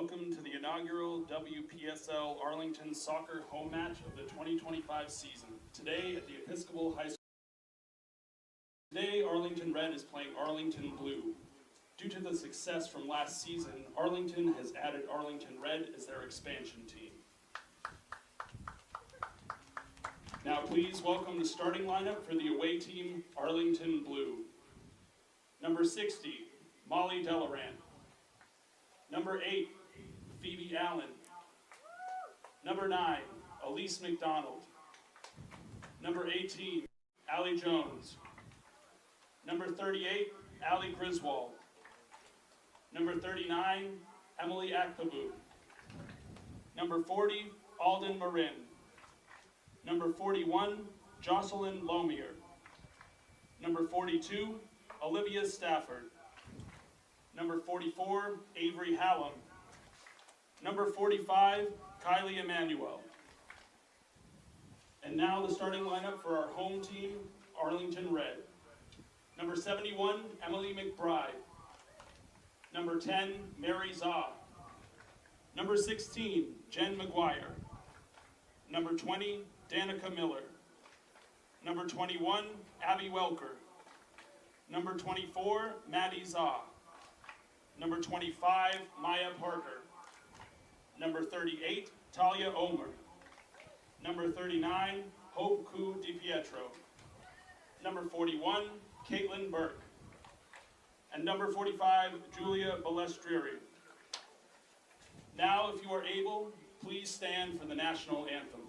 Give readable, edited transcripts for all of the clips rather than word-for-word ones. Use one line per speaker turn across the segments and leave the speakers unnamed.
Welcome to the inaugural WPSL Arlington soccer home match of the 2025 season. Today at the Episcopal High School. Today, Arlington Red is playing Arlington Blue. Due to the success from last season, Arlington has added Arlington Red as their expansion team. Now please welcome the starting lineup for the away team, Arlington Blue. Number 60, Molly Delarant. Number 8, Phoebe Allen. Number 9, Elise McDonald. Number 18, Allie Jones. Number 38, Allie Griswold. Number 39, Emily Akpabu. Number 40, Alden Marin. Number 41, Jocelyn Lomier. Number 42, Olivia Stafford. Number 44, Avery Hallam. Number 45, Kylie Emanuel. And now the starting lineup for our home team, Arlington Red. Number 71, Emily McBride. Number 10, Mary Zaw. Number 16, Jen McGuire. Number 20, Danica Miller. Number 21, Abby Welker. Number 24, Maddie Zaw. Number 25, Maya Parker. Number 38, Talia Omer. Number 39, Hope Ku DiPietro. Number 41, Caitlin Burke. And number 45, Julia Balestrieri. Now, if you are able, please stand for the national anthem.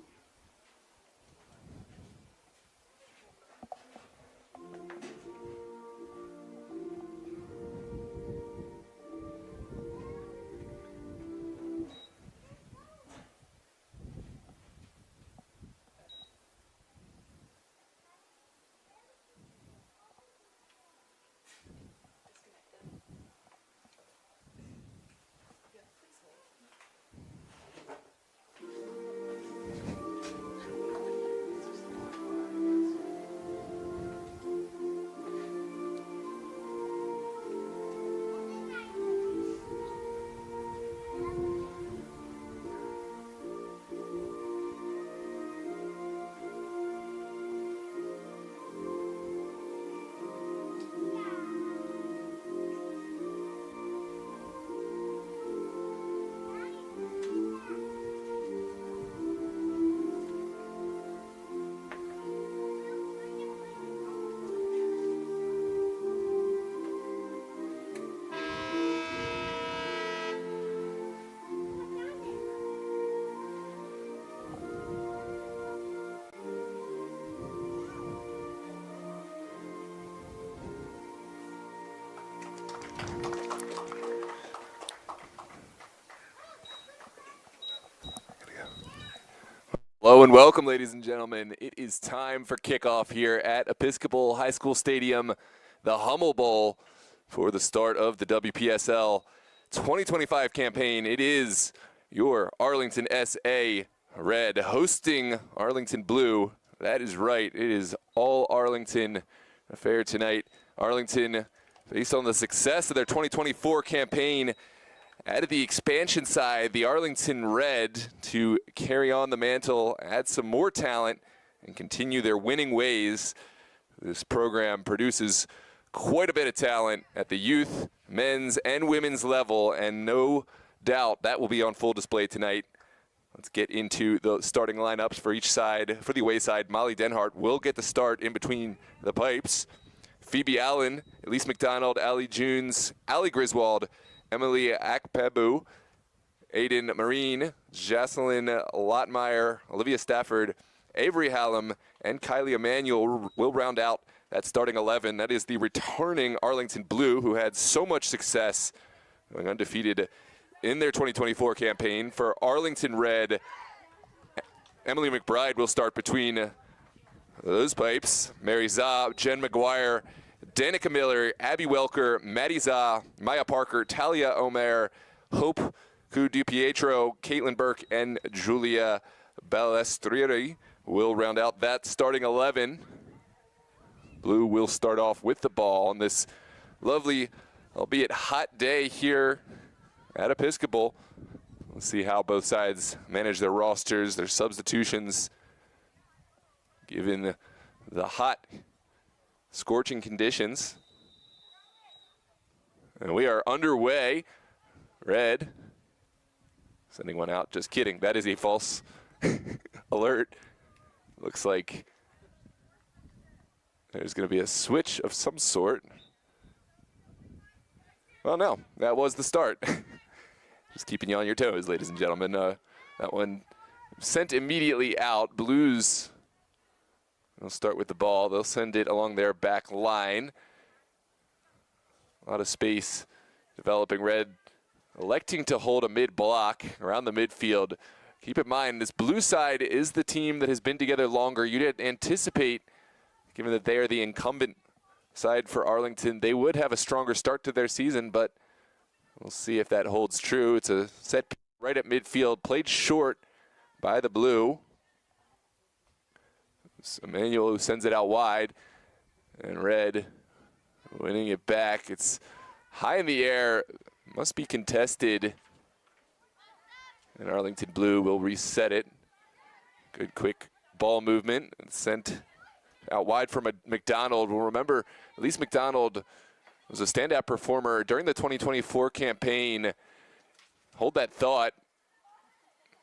Hello and welcome, ladies and gentlemen. It is time for kickoff here at Episcopal High School Stadium, the Hummel Bowl, for the start of the WPSL 2025 campaign. It is your Arlington SA Red hosting Arlington Blue. That is right. It is all Arlington affair tonight. Arlington, based on the success of their 2024 campaign, added the expansion side, the Arlington Red, to carry on the mantle, add some more talent, and continue their winning ways. This program produces quite a bit of talent at the youth, men's, and women's level, and no doubt that will be on full display tonight. Let's get into the starting lineups for each side. For the away side, Molly Denhart will get the start in between the pipes. Phoebe Allen, Elise McDonald, Allie Jones, Allie Griswold, Emily Akpabu, Aiden Marine, Jocelyn Lottmeyer, Olivia Stafford, Avery Hallam, and Kylie Emanuel will round out that starting 11. That is the returning Arlington Blue, who had so much success going undefeated in their 2024 campaign. For Arlington Red, Emily McBride will start between those pipes. Mary Zaw, Jen McGuire, Danica Miller, Abby Welker, Maddie Zaw, Maya Parker, Talia Omer, Hope Ku DiPietro, Caitlin Burke, and Julia Balestrieri will round out that starting 11. Blue will start off with the ball on this lovely, albeit hot day here at Episcopal. We'll see how both sides manage their rosters, their substitutions, given the hot, scorching conditions. And we are underway. Red sending one out. Just kidding. That is a false alert. Looks like there's going to be a switch of some sort. Well, no, that was the start. Just keeping you on your toes, ladies and gentlemen. That one sent immediately out. Blues will start with the ball. They'll send it along their back line. A lot of space developing. Red electing to hold a mid-block around the midfield. Keep in mind, this blue side is the team that has been together longer. You didn't anticipate, given that they are the incumbent side for Arlington, they would have a stronger start to their season, but we'll see if that holds true. It's a set right at midfield, played short by the blue. It's Emmanuel who sends it out wide, and Red winning it back. It's high in the air, must be contested, and Arlington Blue will reset it. Good quick ball movement and sent out wide from McDonald. We'll remember, at least McDonald was a standout performer during the 2024 campaign. Hold that thought.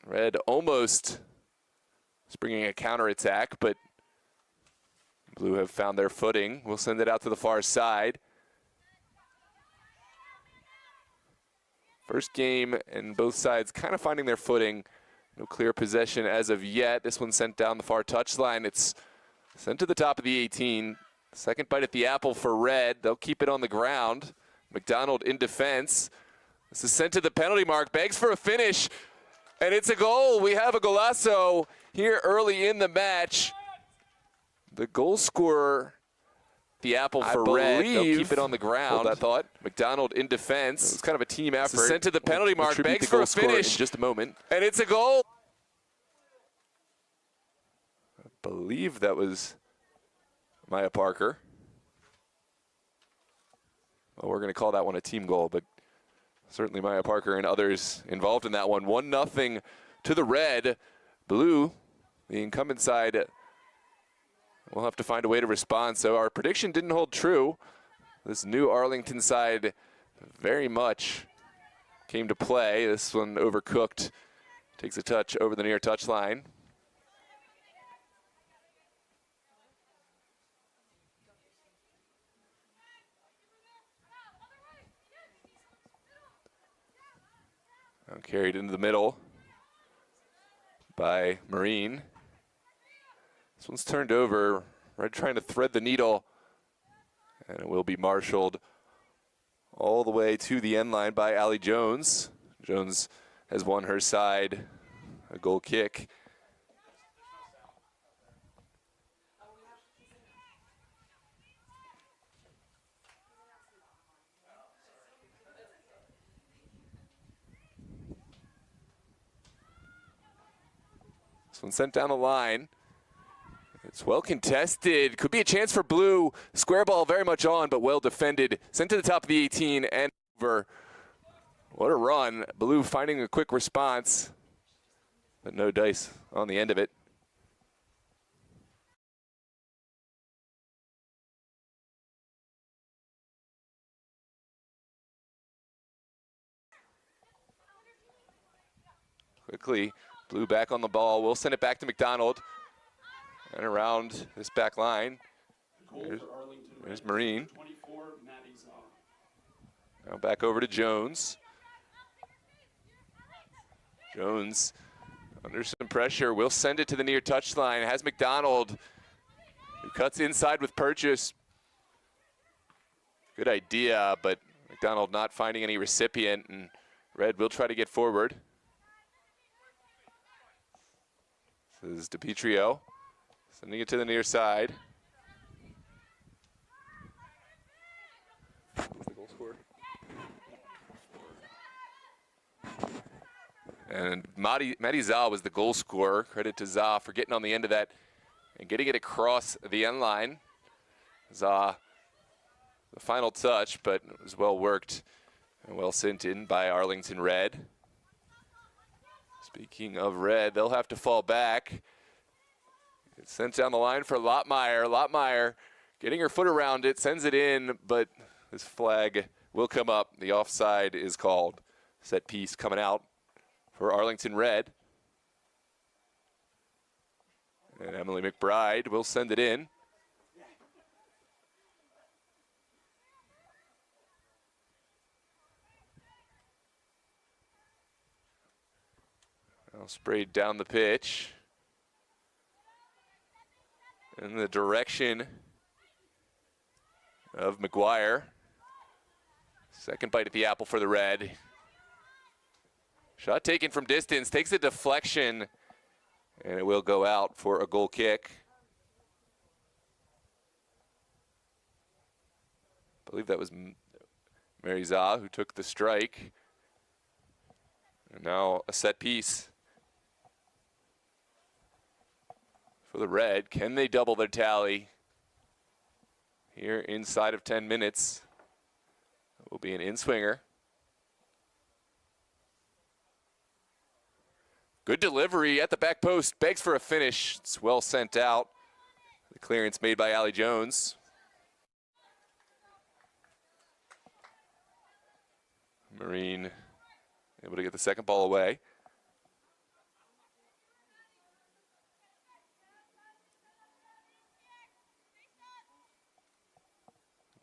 Red almost bringing a counterattack, but Blue have found their footing. We'll send it out to the far side. First game, and both sides kind of finding their footing. No clear possession as of yet. This one sent down the far touchline. It's sent to the top of the 18. Second bite at the apple for Red. They'll keep it on the ground. McDonald in defense. This is sent to the penalty mark. Begs for a finish. And it's a goal. We have a golazo here early in the match. The goal scorer, the apple for Red. They'll keep it on the ground. I thought. McDonald in defense. It's kind of a team effort. This is sent to the penalty mark. Begs for a finish. In just a moment. And it's a goal. I believe that was Maya Parker. Well, we're going to call that one a team goal, but certainly Maya Parker and others involved in that one. 1-0 to the Red. Blue, the incumbent side, will have to find a way to respond. So our prediction didn't hold true. This new Arlington side very much came to play. This one overcooked. Takes a touch over the near touchline. Carried into the middle by Marine. This one's turned over. Red trying to thread the needle, and it will be marshaled all the way to the end line by Allie Jones. Jones has won her side a goal kick. This one sent down the line. It's well contested. Could be a chance for Blue. Square ball very much on, but well defended. Sent to the top of the 18 and over. What a run. Blue finding a quick response, but no dice on the end of it. Quickly, Blue back on the ball. We'll send it back to McDonald. And around this back line, there's Marine.
24, Maddie Zaw.
Now back over to Jones. Jones under some pressure. We'll send it to the near touchline. Has McDonald, who cuts inside with Purchase. Good idea, but McDonald not finding any recipient, and Red will try to get forward. This is DiPietrio. Sending it to the near side. Who's the goal scorer? And Maddie Zah was the goal scorer. Credit to Zah for getting on the end of that and getting it across the end line. Zah, the final touch, but it was well worked And well sent in by Arlington Red. Speaking of Red, they'll have to fall back. It's sent down the line for Lottmeyer. Lottmeyer getting her foot around it, sends it in, but this flag will come up. The offside is called. Set piece coming out for Arlington Red. And Emily McBride will send it in. Now sprayed down the pitch. In the direction of McGuire. Second bite at the apple for the Red. Shot taken from distance, takes a deflection, and it will go out for a goal kick. I believe that was Mary Zah who took the strike. And now a set piece for the Red. Can they double their tally here inside of 10 minutes? It will be an in-swinger. Good delivery at the back post, begs for a finish. It's well sent out. The clearance made by Allie Jones. Marine able to get the second ball away.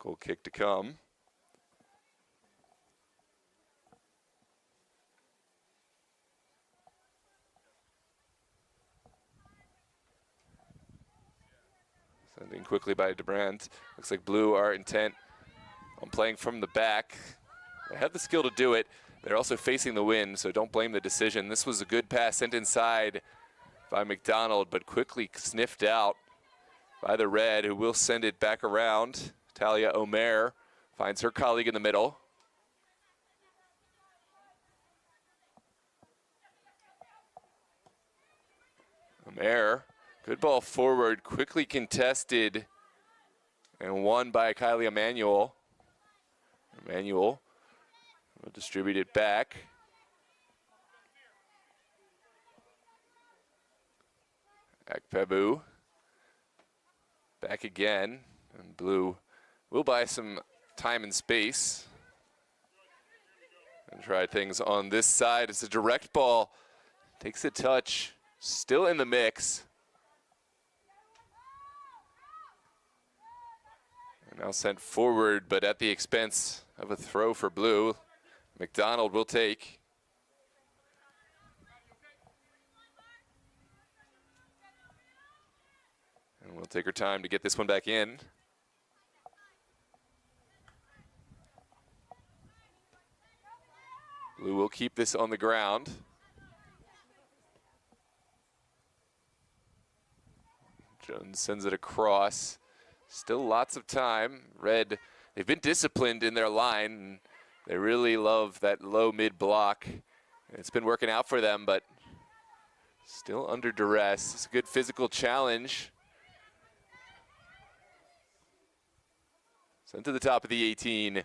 Goal kick to come. Sending quickly by DeBrandt. Looks like Blue are intent on playing from the back. They have the skill to do it. They're also facing the wind, so don't blame the decision. This was a good pass sent inside by McDonald, but quickly sniffed out by the Red, who will send it back around. Talia Omer finds her colleague in the middle. Omer, good ball forward, quickly contested and won by Kylie Emanuel. Emanuel will distribute it back. Akpebu back again, and Blue will buy some time and space and try things on this side. It's a direct ball, takes a touch, still in the mix. And now sent forward, but at the expense of a throw for Blue. McDonald will take. And we'll take her time to get this one back in. Blue will keep this on the ground. Jones sends it across. Still lots of time. Red, they've been disciplined in their line. And they really love that low mid block. It's been working out for them, but still under duress. It's a good physical challenge. Sent to the top of the 18.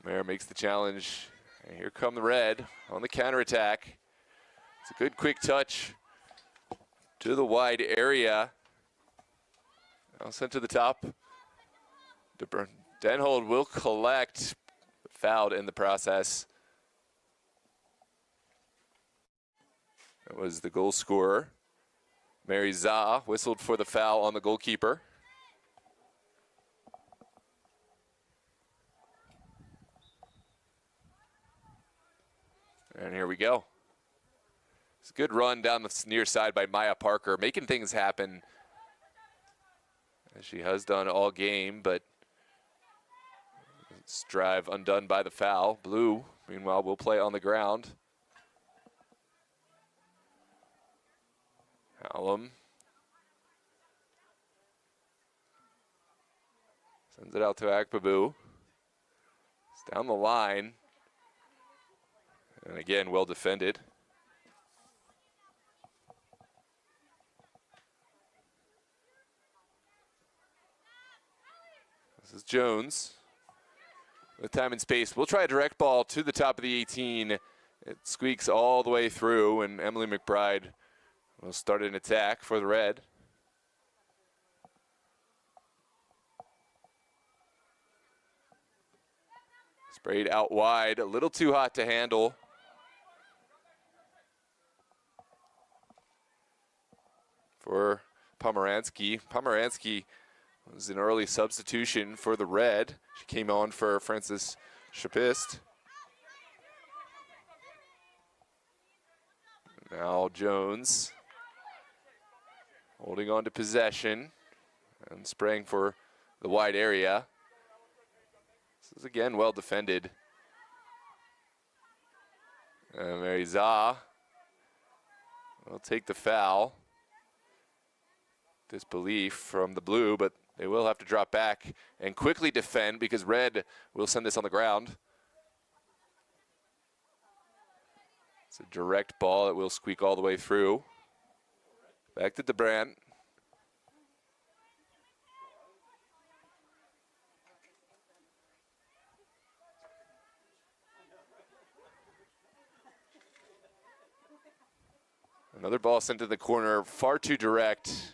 Omer makes the challenge. And here come the Red on the counterattack. It's a good quick touch to the wide area. Now sent to the top. Denhold will collect, fouled in the process. That was the goal scorer. Mary Zah whistled for the foul on the goalkeeper. And here we go. It's a good run down the near side by Maya Parker, making things happen, as she has done all game, but drive undone by the foul. Blue, meanwhile, will play on the ground. Hallam sends it out to Akpebu. It's down the line. And again, well defended. This is Jones. with time and space. We'll try a direct ball to the top of the 18. It squeaks all the way through, and Emily McBride will start an attack for the Red. Sprayed out wide, a little too hot to handle. For Pomeranski. Pomeranski was an early substitution for the Red. She came on for Francis Chapist. Now Jones holding on to possession and spraying for the wide area. This is again well defended. Mary Zah will take the foul. Disbelief from the blue, but they will have to drop back and quickly defend because Red will send this on the ground. It's a direct ball that will squeak all the way through. Back to DeBrant. Another ball sent to the corner, far too direct.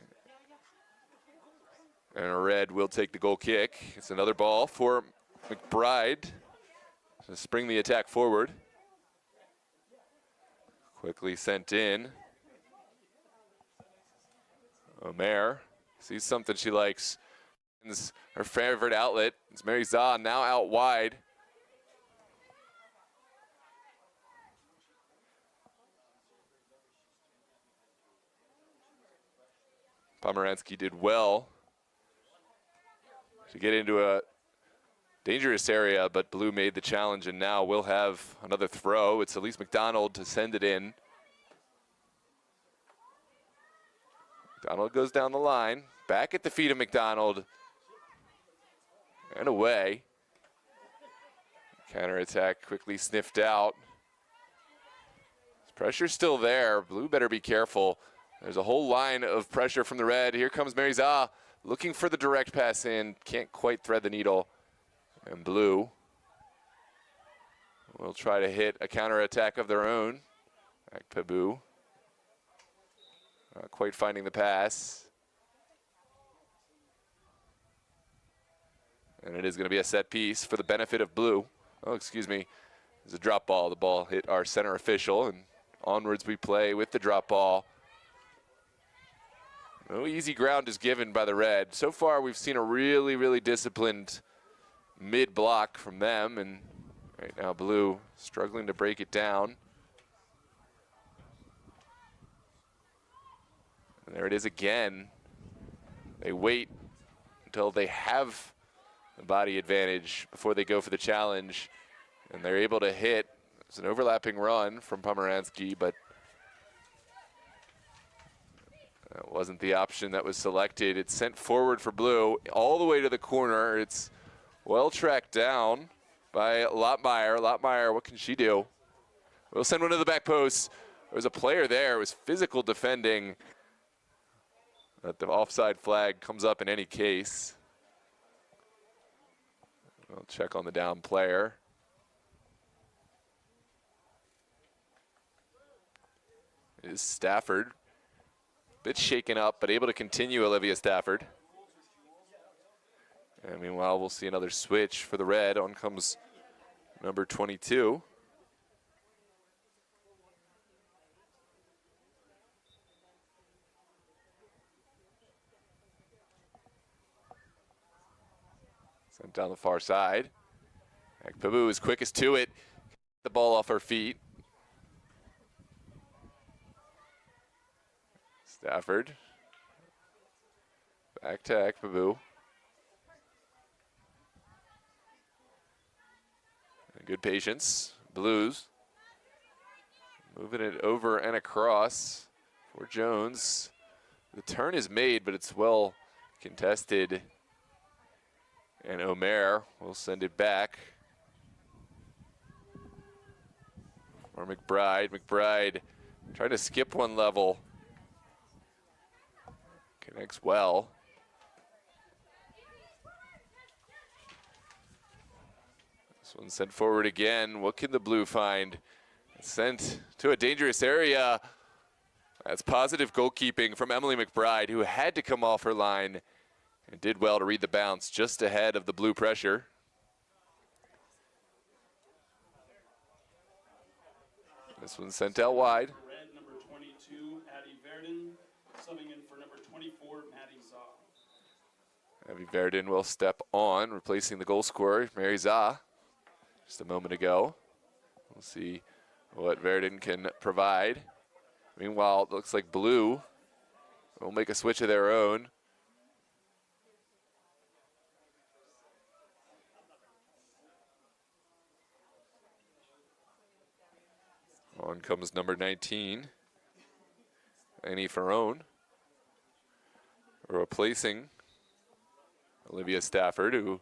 And a Red will take the goal kick. It's another ball for McBride to spring the attack forward. Quickly sent in. Omer sees something she likes. It's her favorite outlet. It's Mary Zah now out wide. Pomeranski did well to get into a dangerous area, but Blue made the challenge, and now we'll have another throw. It's Elise McDonald to send it in. McDonald goes down the line, back at the feet of McDonald, and away. Counterattack quickly sniffed out. Pressure's still there. Blue better be careful. There's a whole line of pressure from the Red. Here comes Mary Zah looking for the direct pass in. Can't quite thread the needle. And Blue will try to hit a counterattack of their own. Akpebu not quite finding the pass. And it is going to be a set piece for the benefit of Blue. Oh, excuse me. There's a drop ball. The ball hit our center official, and onwards we play with the drop ball. No easy ground is given by the Red. So far, we've seen a really, really disciplined mid-block from them, and right now Blue struggling to break it down. And there it is again. They wait until they have the body advantage before they go for the challenge, and they're able to hit. It's an overlapping run from Pomeranski, but that wasn't the option that was selected. It's sent forward for Blue, all the way to the corner. It's well tracked down by Lottmeyer. Lottmeyer, what can she do? We'll send one to the back post. There was a player there. It was physical defending. But the offside flag comes up in any case. We'll check on the down player. It is Stafford. Bit shaken up, but able to continue, Olivia Stafford. And meanwhile, we'll see another switch for the Red. On comes number 22. Sent down the far side. Akpebu is quickest to it. The ball off her feet. Stafford. Back to Akpebu. Good patience. Blues. Moving it over and across for Jones. The turn is made, but it's well contested. And Omer will send it back. Or McBride. McBride trying to skip one level. Connects well. This one sent forward again. What can the blue find? Sent to a dangerous area. That's positive goalkeeping from Emily McBride, who had to come off her line and did well to read the bounce just ahead of the blue pressure. This one sent out wide.
Red, number 22, Addie Verdon, subbing in for number 24, Maddie Zaw.
Abby Verdon will step on, replacing the goal scorer, Mary Zaw, just a moment ago. We'll see what Verdon can provide. Meanwhile, it looks like blue will make a switch of their own. On comes number 19, Annie Ferrone, replacing Olivia Stafford, who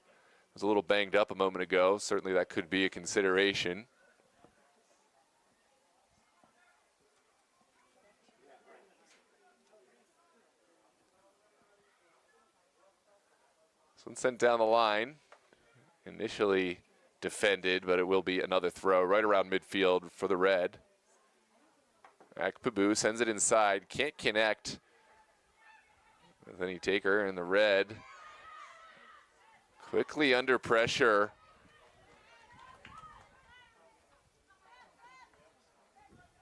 was a little banged up a moment ago. Certainly that could be a consideration. This one sent down the line, initially defended, but it will be another throw right around midfield for the red. Akpabu sends it inside, can't connect with any taker, and the red quickly under pressure.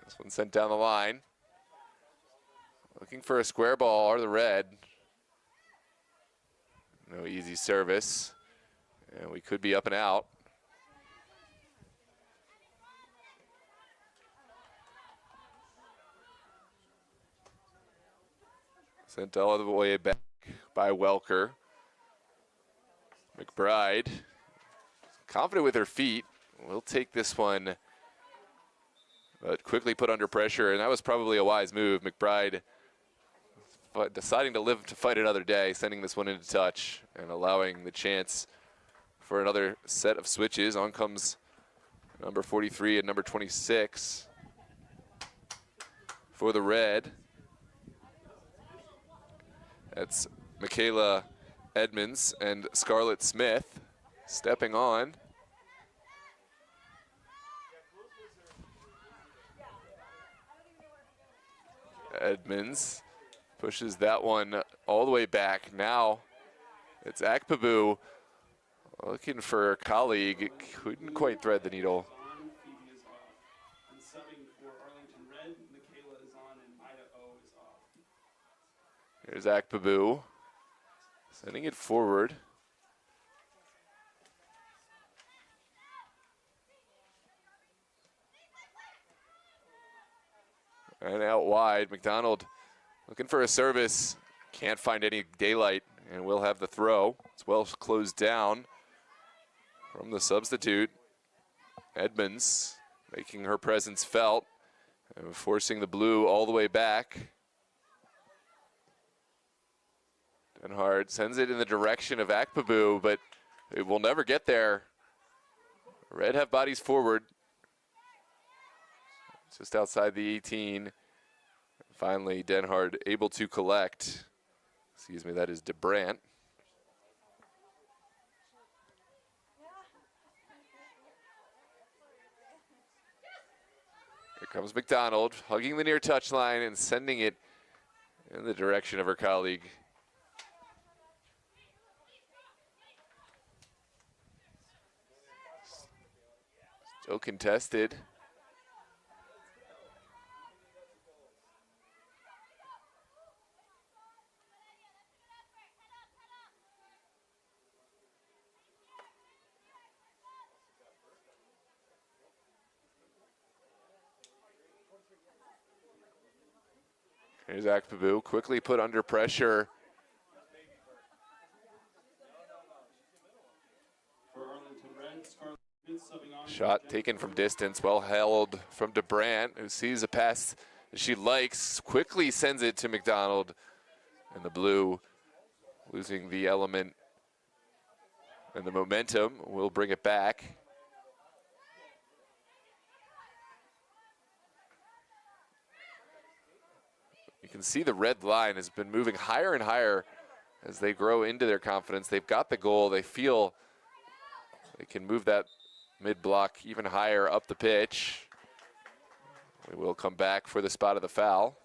This one sent down the line. Looking for a square ball, are the red. No easy service, and we could be up and out. Sent all the way back by Welker. McBride, confident with her feet, will take this one, but quickly put under pressure, and that was probably a wise move. McBride deciding to live to fight another day, sending this one into touch and allowing the chance for another set of switches. On comes number 43 and number 26 for the red. That's Michaela Edmonds and Scarlett Smith stepping on. Edmonds pushes that one all the way back. Now it's Akpabu looking for a colleague. Couldn't quite thread the needle.
Phoebe is off. And subbing for Arlington Red, Michaela is on and Ida O is off.
Here's Akpabu sending it forward. And out wide, McDonald looking for a service. Can't find any daylight, and we'll have the throw. It's well closed down from the substitute. Edmonds making her presence felt and forcing the blue all the way back. Denhard sends it in the direction of Akpabu, but it will never get there. Red have bodies forward. Just outside the 18. Finally, Denhard able to collect. Excuse me, that is DeBrant. Here comes McDonald, hugging the near touchline and sending it in the direction of her colleague. Still contested. Here's Akpabu, quickly put under pressure.
For Arlington Red, Scarlett Smith subbing on.
Shot taken from distance, well held from DeBrant, who sees a pass that she likes, quickly sends it to McDonald. And the blue, losing the element and the momentum, will bring it back. You can see the red line has been moving higher and higher as they grow into their confidence. They've got the goal. They feel they can move that mid-block, even higher up the pitch. We will come back for the spot of the foul.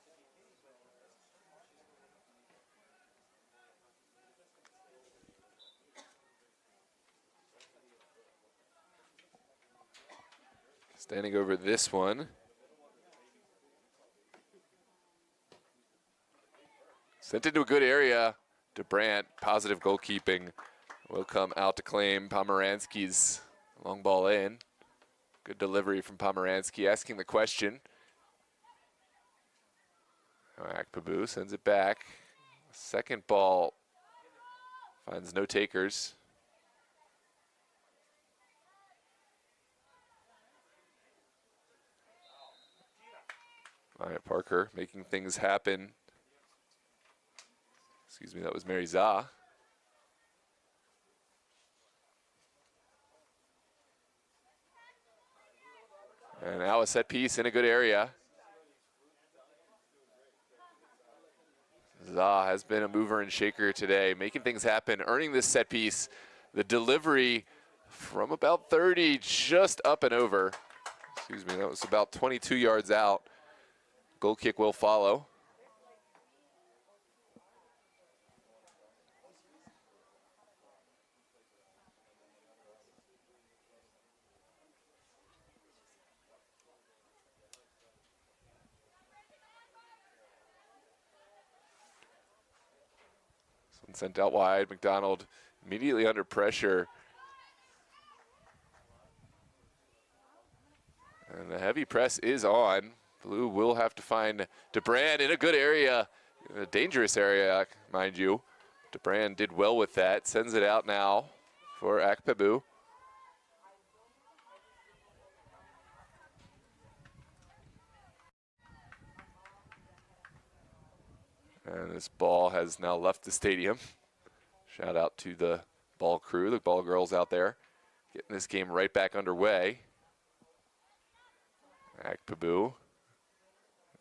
Standing over this one. Sent into a good area. DeBrant, positive goalkeeping, will come out to claim Pomeranski's long ball in. Good delivery from Pomeranski, asking the question. Akpabu sends it back. Second ball finds no takers. Maya Parker making things happen. Excuse me, that was Mary Zah. And now a set piece in a good area. Zah has been a mover and shaker today, making things happen, earning this set piece. The delivery from about 30, just up and over. Excuse me, that was about 22 yards out. Goal kick will follow. Sent out wide. McDonald immediately under pressure. And the heavy press is on. Blue will have to find DeBrand in a good area, a dangerous area, mind you. DeBrand did well with that. Sends it out now for Akpabu. And this ball has now left the stadium. Shout out to the ball crew, the ball girls out there, getting this game right back underway. Akpabu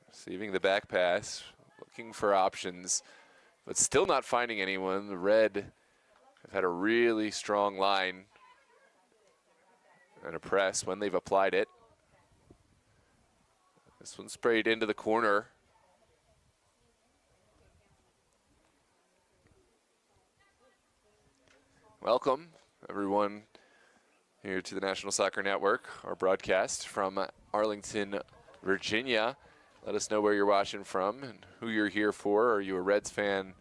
receiving the back pass, looking for options, but still not finding anyone. The Red have had a really strong line and a press when they've applied it. This one sprayed into the corner. Welcome, everyone, here to the National Soccer Network, our broadcast from Arlington, Virginia. Let us know where you're watching from and who you're here for. Are you a Reds fan,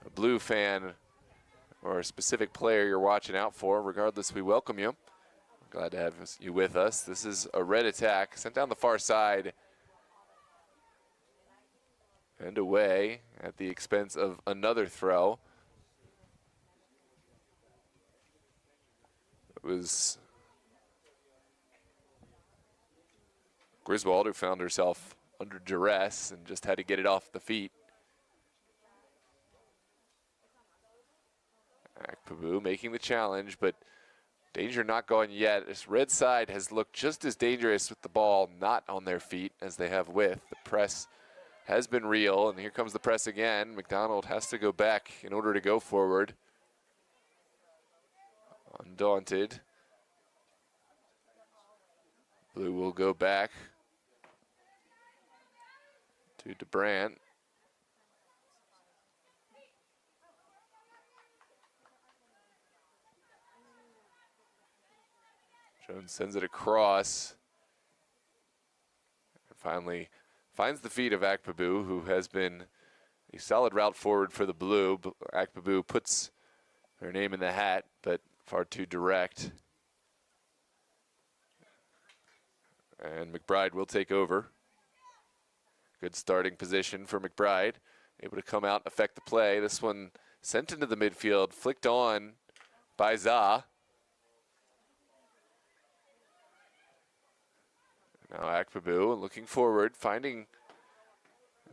a Blue fan, or a specific player you're watching out for? Regardless, we welcome you. Glad to have you with us. This is a Red attack sent down the far side and away at the expense of another throw. It was Griswold who found herself under duress and just had to get it off the feet. Akpabu making the challenge, but danger not gone yet. This Red side has looked just as dangerous with the ball not on their feet as they have with. The press has been real, and here comes the press again. McDonald has to go back in order to go forward. Undaunted. Blue will go back to DeBrant. Jones sends it across. And finally finds the feet of Akpabu, who has been a solid route forward for the Blue. Akpabu puts her name in the hat, but far too direct. And McBride will take over. Good starting position for McBride. Able to come out and affect the play. This one sent into the midfield, flicked on by Zah. Now Akpabu looking forward, finding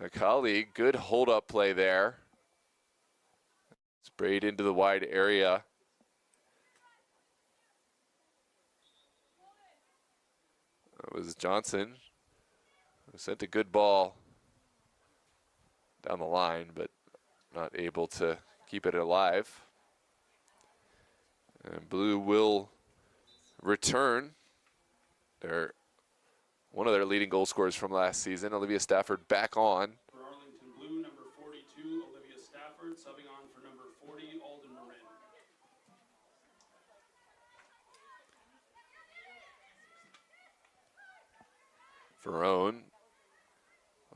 a colleague. Good hold-up play there. Sprayed into the wide area. It was Johnson who sent a good ball down the line, but not able to keep it alive. And Blue will return one of their leading goal scorers from last season, Olivia Stafford, back on.
For Arlington Blue, number 42, Olivia Stafford, subbing on for number 40, Alden Marin.
Ferrone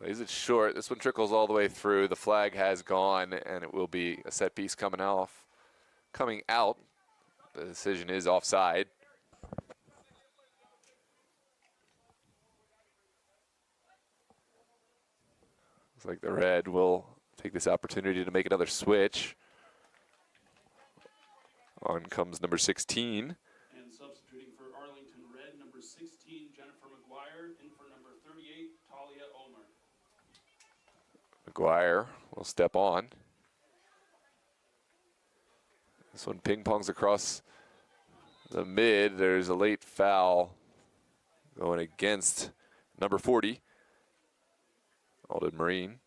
lays it short. This one trickles all the way through. The flag has gone, and it will be a set piece coming out. The decision is offside. Looks like the Red will take this opportunity to make another switch. On comes number 16.
And substituting for Arlington Red, number 16, Jennifer McGuire, in for number 38, Talia Omer.
McGuire will step on. This one ping-pongs across the mid. There's a late foul going against number 40, Alden Marine.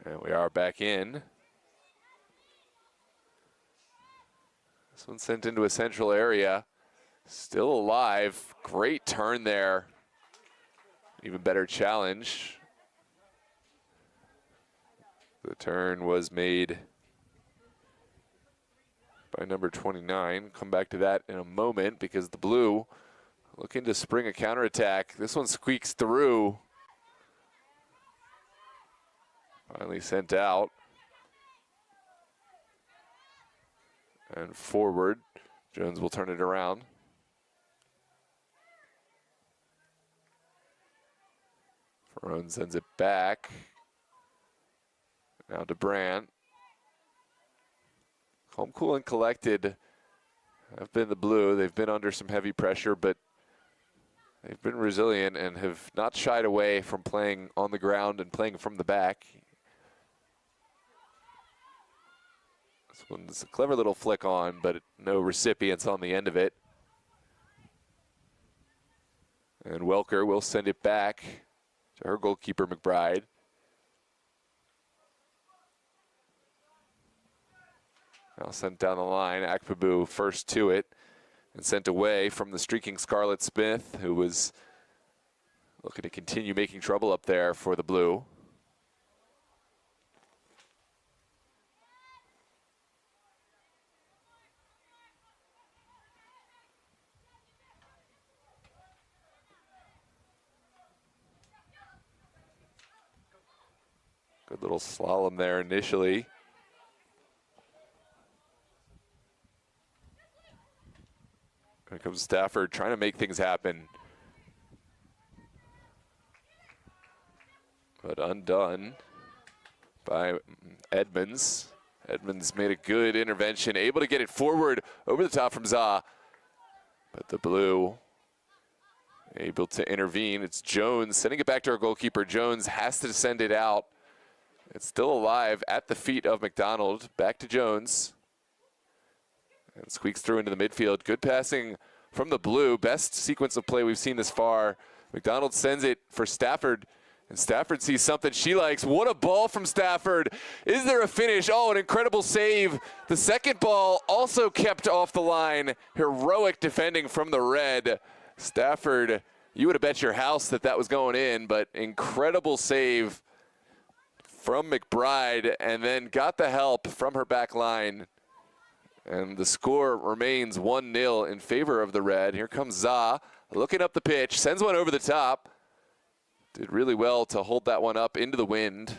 And we are back in. This one sent into a central area. Still alive. Great turn there. Even better challenge. The turn was made by number 29. Come back to that in a moment because the Blue looking to spring a counterattack. This one squeaks through. Finally sent out. And forward. Jones will turn it around. Ferrone sends it back. Now to Brandt. Calm, cool, and collected have been the Blue. They've been under some heavy pressure, but they've been resilient and have not shied away from playing on the ground and playing from the back. This one's a clever little flick on, but no recipients on the end of it. And Welker will send it back to her goalkeeper, McBride. Now sent down the line, Akpabu first to it and sent away from the streaking Scarlett Smith, who was looking to continue making trouble up there for the Blue. Good little slalom there initially. Here comes Stafford trying to make things happen. But undone by Edmonds. Edmonds made a good intervention, able to get it forward over the top from Za. But the Blue able to intervene. It's Jones sending it back to our goalkeeper. Jones has to send it out. It's still alive at the feet of McDonald. Back to Jones. And squeaks through into the midfield. Good passing from the Blue. Best sequence of play we've seen this far. McDonald sends it for Stafford. And Stafford sees something she likes. What a ball from Stafford. Is there a finish? Oh, an incredible save. The second ball also kept off the line. Heroic defending from the Red. Stafford, you would have bet your house that that was going in, but incredible save from McBride, and then got the help from her back line. And the score remains 1-0 in favor of the Red. Here comes Za, looking up the pitch, sends one over the top. Did really well to hold that one up into the wind.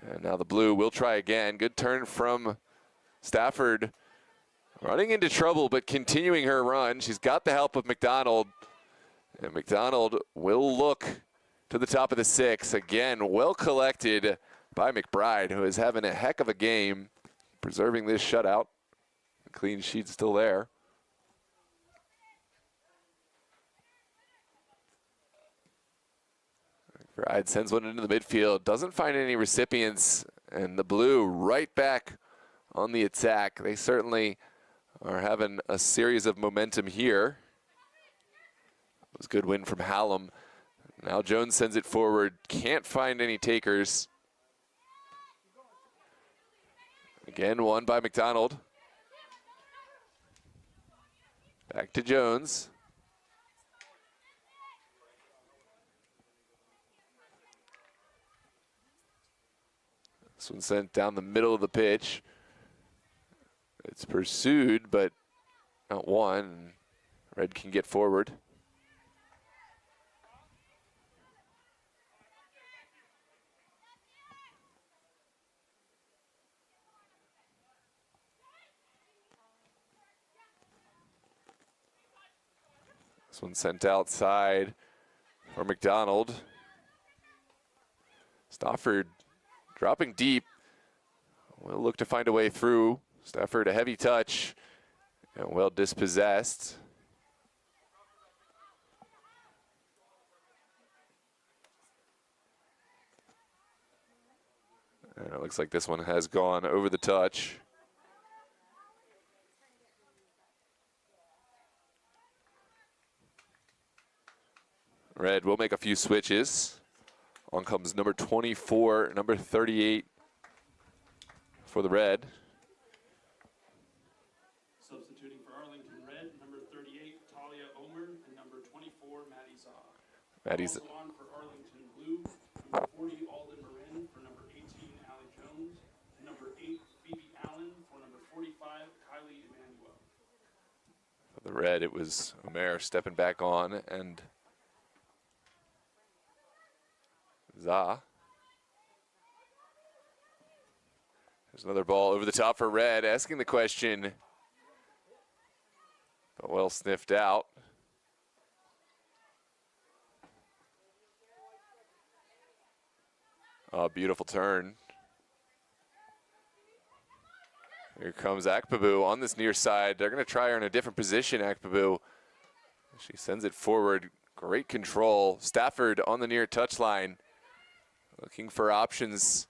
And now the Blue will try again. Good turn from Stafford. Running into trouble, but continuing her run. She's got the help of McDonald. And McDonald will look to the top of the six. Again, well collected by McBride, who is having a heck of a game, preserving this shutout. The clean sheet still there. McBride sends one into the midfield, doesn't find any recipients, and the Blue right back on the attack. They certainly are having a series of momentum here. It was a good win from Hallam. Now Jones sends it forward. Can't find any takers. Again, won by McDonald. Back to Jones. This one sent down the middle of the pitch. It's pursued, but not won. Red can get forward. This one sent outside for McDonald. Stafford dropping deep. Will look to find a way through. Stafford a heavy touch and well dispossessed. And it looks like this one has gone over the touch. Red will make a few switches. On comes number 24, number 38 for the Red.
Substituting for Arlington Red, number 38, Talia Omer, and number 24, Maddie Zaw.
Maddie's
Also on for Arlington Blue, number 40, Alden Marin, for number 18, Allie Jones, and number 8, Phoebe Allen, for number 45, Kylie Emmanuel.
for the Red. It was Omer stepping back on, and Zaw. There's another ball over the top for Red, asking the question, but well sniffed out. Oh, beautiful turn. Here comes Akpabu on this near side. They're going to try her in a different position, Akpabu. She sends it forward. Great control. Stafford on the near touchline. Looking for options.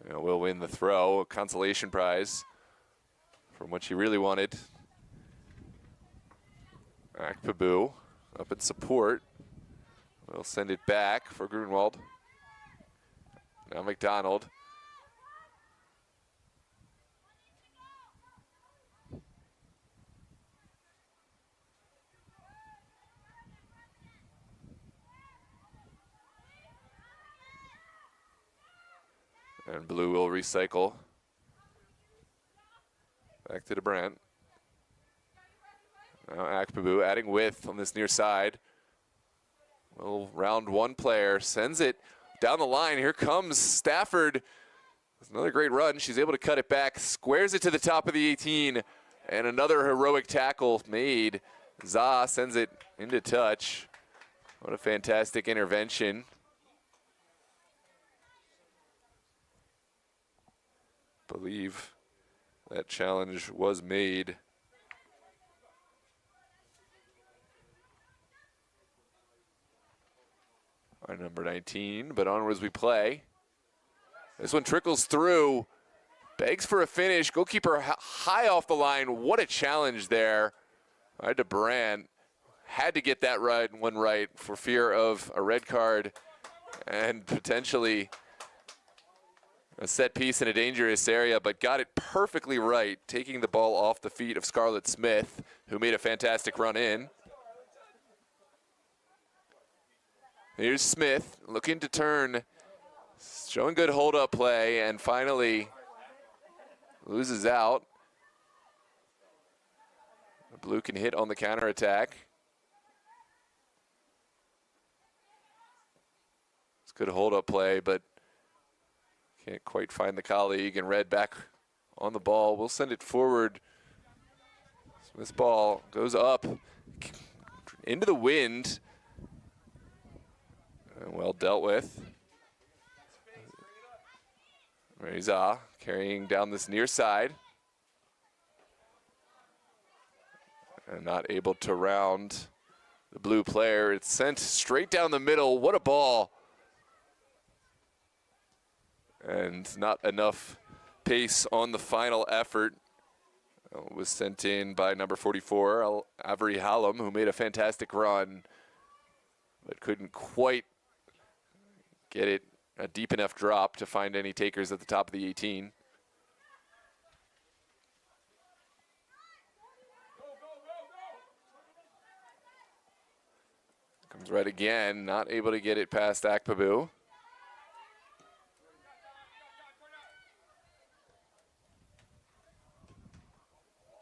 Will win the throw, a consolation prize from what she really wanted. Akpabu up at support. We'll send it back for Grunwald. Now McDonald. And Blue will recycle. Back to DeBrant. Now Akpabu adding width on this near side. Will round one player, sends it down the line. Here comes Stafford. It's another great run. She's able to cut it back, squares it to the top of the 18, and another heroic tackle made. Zaw sends it into touch. What a fantastic intervention. Believe that challenge was made. Our number 19, but onwards we play. This one trickles through, begs for a finish. Goalkeeper high off the line. What a challenge there. All right, DeBrant had to get that one right for fear of a red card and potentially a set piece in a dangerous area, but got it perfectly right, taking the ball off the feet of Scarlett Smith, who made a fantastic run in. Here's Smith looking to turn, showing good hold-up play, and finally loses out. The Blue can hit on the counterattack. It's good hold-up play, but can't quite find the colleague, and Red back on the ball. We'll send it forward. Smith's ball goes up into the wind. And well dealt with. Reza carrying down this near side. And not able to round the Blue player. It's sent straight down the middle. What a ball. And not enough pace on the final effort. It was sent in by number 44, Avery Hallam, who made a fantastic run. but couldn't quite get it a deep enough drop to find any takers at the top of the 18. Comes right again, not able to get it past Akpabu.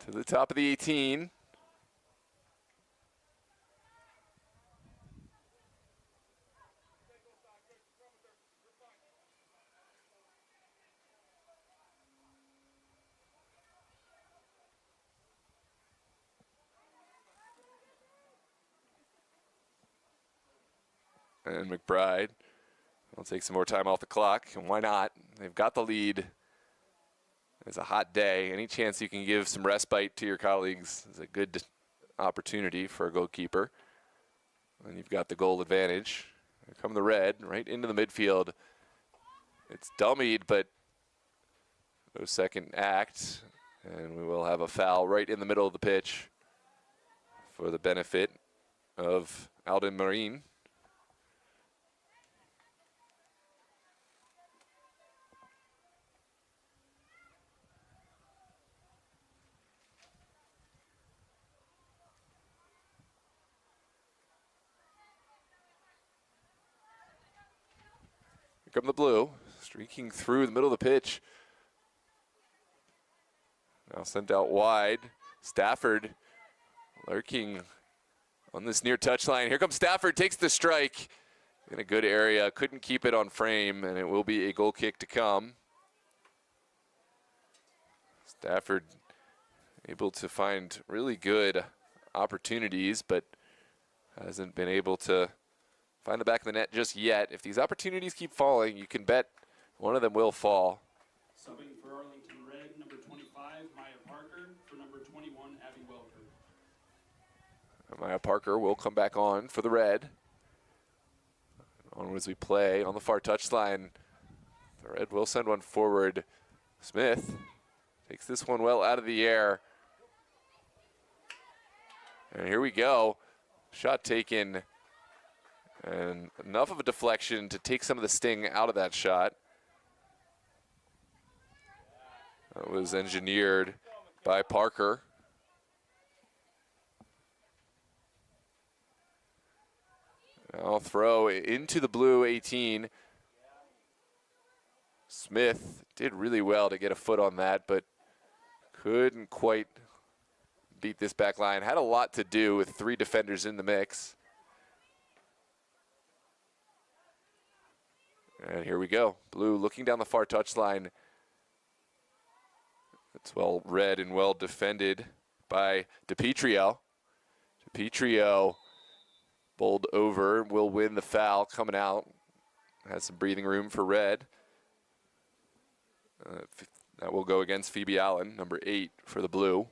To the top of the 18. And McBride will take some more time off the clock, and why not? They've got the lead. It's a hot day. Any chance you can give some respite to your colleagues is a good opportunity for a goalkeeper. And you've got the goal advantage. Here come the Red, right into the midfield. It's dummied, but no second act. And we will have a foul right in the middle of the pitch for the benefit of Alden Marine. Here come the blue, streaking through the middle of the pitch. Now sent out wide. Stafford lurking on this near touchline. Here comes Stafford, takes the strike in a good area. Couldn't keep it on frame, and it will be a goal kick to come. Stafford able to find really good opportunities, but hasn't been able to find the back of the net just yet. If these opportunities keep falling, you can bet one of them will fall.
Subbing for Arlington Red, number 25, Maya Parker. For number 21, Abby Welker.
Maya Parker will come back on for the Red. On as we play on the far touchline. The Red will send one forward. Smith takes this one well out of the air. And here we go. Shot taken. And enough of a deflection to take some of the sting out of that shot. That was engineered by Parker. Now throw into the blue 18. Smith did really well to get a foot on that, but couldn't quite beat this back line. Had a lot to do with three defenders in the mix. And here we go. Blue looking down the far touchline. It's well read and well defended by DiPietro. DiPietro bowled over, will win the foul coming out. Has some breathing room for Red. That will go against Phoebe Allen, number 8 for the Blue.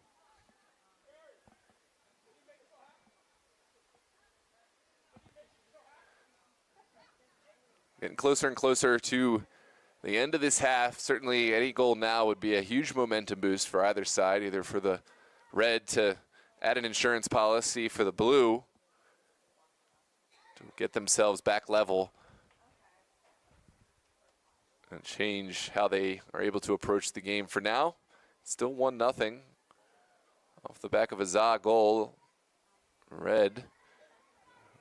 Getting closer and closer to the end of this half. Certainly any goal now would be a huge momentum boost for either side, either for the Red to add an insurance policy, for the Blue to get themselves back level and change how they are able to approach the game. For now, still 1-0 off the back of a Za goal. Red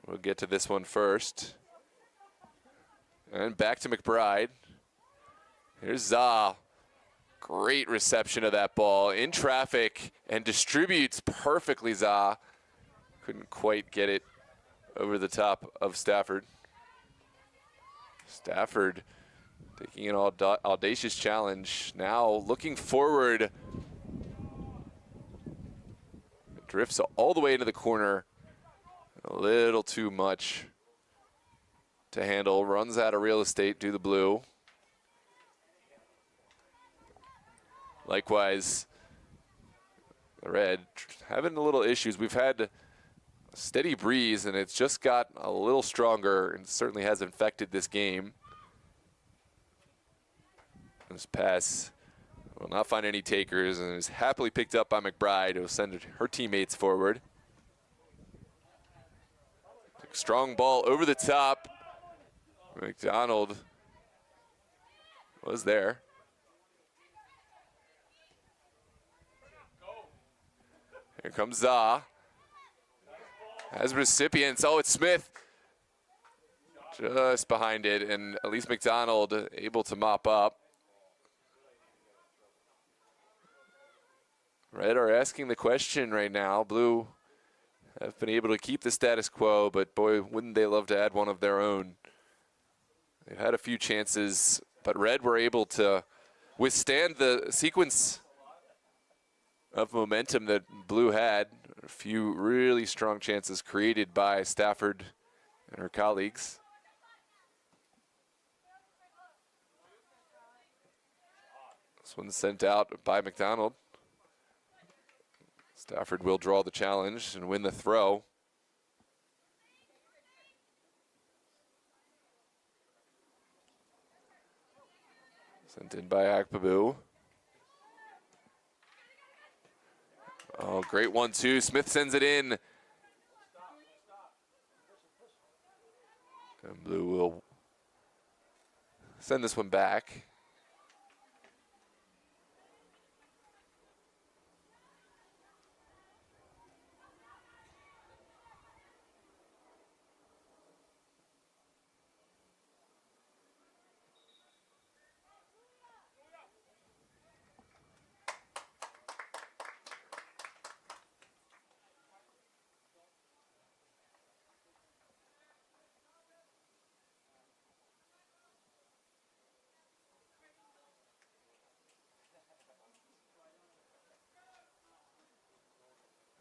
will get to this one first. And back to McBride. Here's Za. Great reception of that ball in traffic and distributes perfectly, Za. Couldn't quite get it over the top of Stafford. Stafford taking an audacious challenge. Now looking forward. It drifts all the way into the corner. A little too much to handle. Runs out of real estate to the Blue. Likewise, the Red having a little issues. We've had a steady breeze, and it's just got a little stronger, and certainly has infected this game. This pass will not find any takers, and is happily picked up by McBride, who will send her teammates forward. Strong ball over the top. McDonald was there. Here comes Za. As recipients, oh, it's Smith just behind it, and at least McDonald able to mop up. Red are asking the question right now. Blue have been able to keep the status quo, but boy, wouldn't they love to add one of their own. They've had a few chances, but Red were able to withstand the sequence of momentum that Blue had. A few really strong chances created by Stafford and her colleagues. This one's sent out by McDonald. Stafford will draw the challenge and win the throw. Sent in by Akpabu. Oh, great 1-2. Smith sends it in. And Blue will send this one back.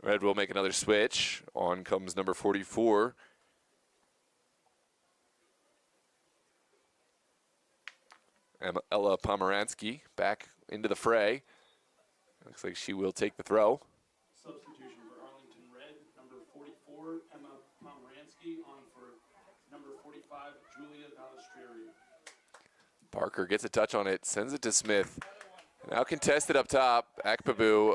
Red will make another switch. On comes number 44. Ella Pomeransky back into the fray. Looks like she will take the throw.
Substitution for Arlington Red, number 44, Emma Pomeransky, on for number 45, Julia Balistrieri.
Parker gets a touch on it, sends it to Smith. Now contested up top. Akpabu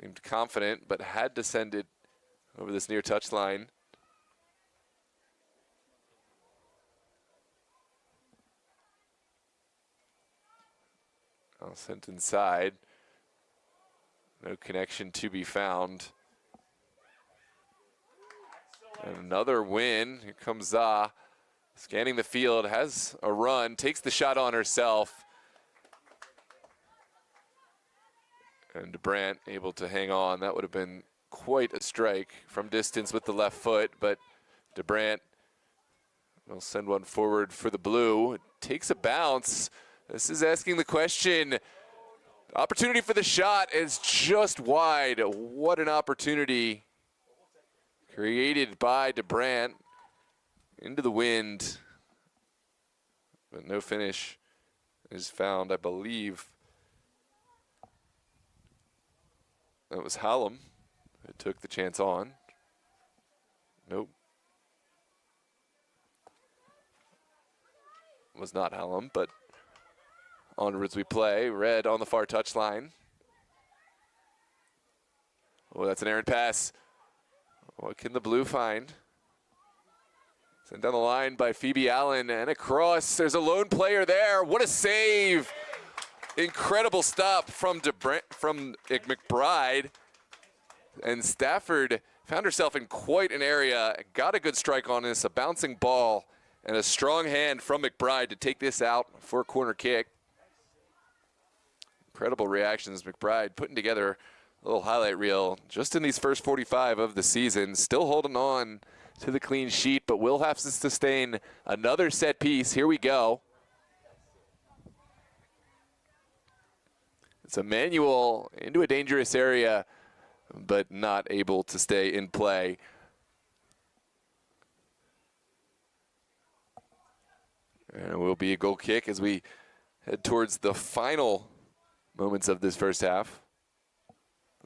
seemed confident, but had to send it over this near touchline. Sent inside. No connection to be found. And another win. Here comes Za. Scanning the field, has a run, takes the shot on herself. And DeBrant able to hang on. That would have been quite a strike from distance with the left foot, but DeBrant will send one forward for the Blue. It takes a bounce. This is asking the question. Opportunity for the shot is just wide. What an opportunity created by DeBrant. Into the wind, but no finish is found, I believe. That was Hallam who took the chance on. Nope. Was not Hallam, but onwards we play. Red on the far touchline. Oh, that's an errant pass. What can the Blue find? Sent down the line by Phoebe Allen and across. There's a lone player there. What a save. Incredible stop from McBride. And Stafford found herself in quite an area. Got a good strike on this, a bouncing ball, and a strong hand from McBride to take this out for a corner kick. Incredible reactions. McBride putting together a little highlight reel just in these first 45 of the season. Still holding on to the clean sheet, but will have to sustain another set piece. Here we go. It's Emmanuel into a dangerous area, but not able to stay in play. And it will be a goal kick as we head towards the final moments of this first half.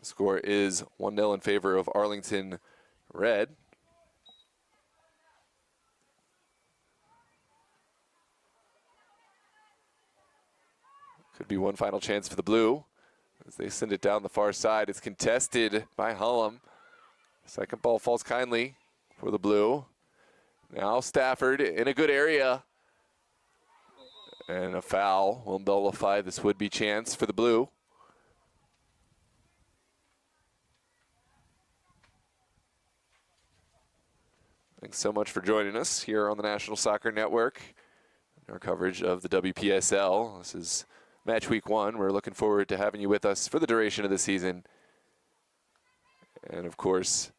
The score is 1-0 in favor of Arlington Red. Could be one final chance for the Blue as they send it down the far side. It's contested by Hallam. Second ball falls kindly for the blue. Now Stafford in a good area. And a foul will nullify this would-be chance for the blue. Thanks so much for joining us here on the National Soccer Network. Our coverage of the WPSL. This is match week 1. We're looking forward to having you with us for the duration of the season. And of course,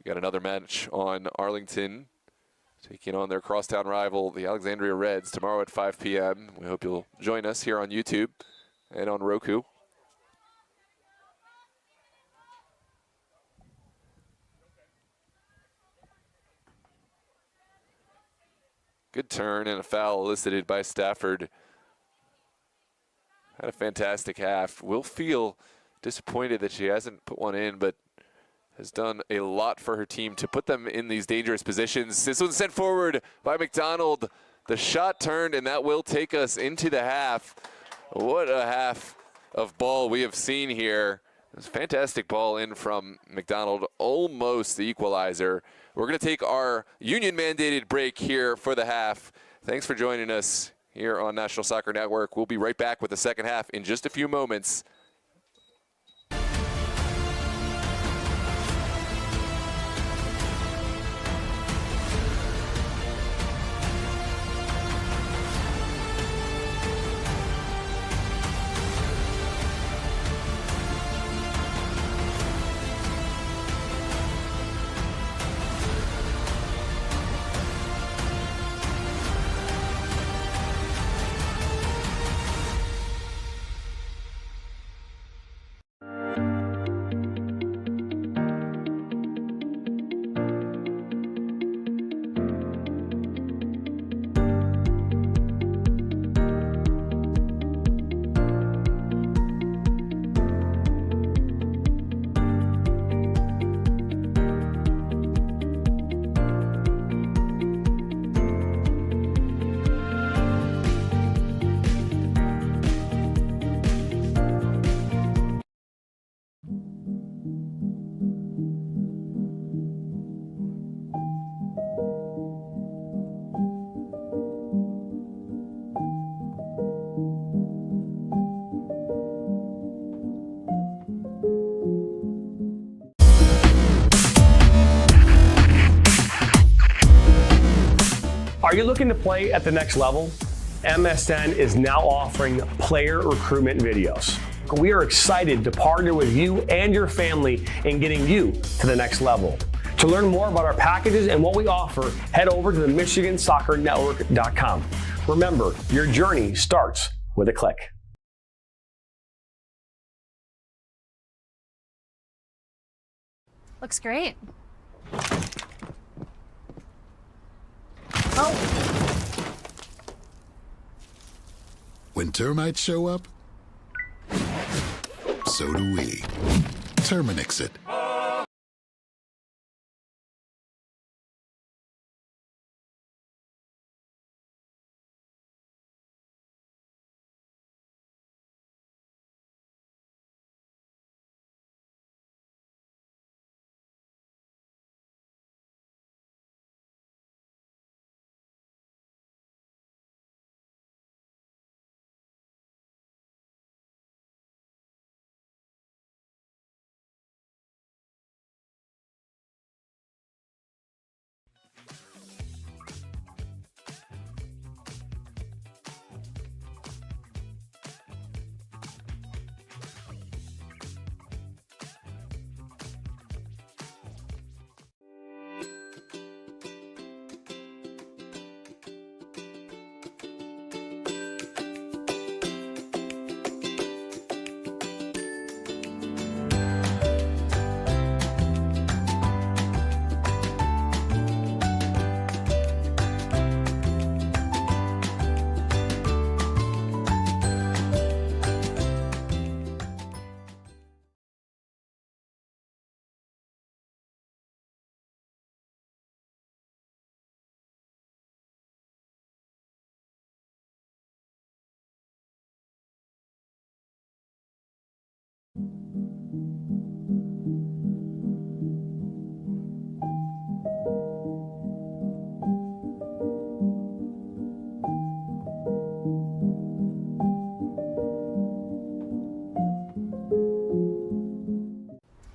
we got another match on Arlington, taking on their crosstown rival, the Alexandria Reds, tomorrow at 5 p.m. We hope you'll join us here on YouTube and on Roku. Good turn and a foul elicited by Stafford. Had a fantastic half. Will feel disappointed that she hasn't put one in, but has done a lot for her team to put them in these dangerous positions. This one's sent forward by McDonald. The shot turned, and that will take us into the half. What a half of ball we have seen here. It was a fantastic ball in from McDonald, almost the equalizer. We're going to take our union-mandated break here for the half. Thanks for joining us here on National Soccer Network. We'll be right back with the second half in just a few moments.
Are you looking to play at the next level? MSN is now offering player recruitment videos. We are excited to partner with you and your family in getting you to the next level. To learn more about our packages and what we offer, head over to the MichiganSoccerNetwork.com. Remember, your journey starts with a click.
Looks great. Oh.
When termites show up, so do we. Terminix it.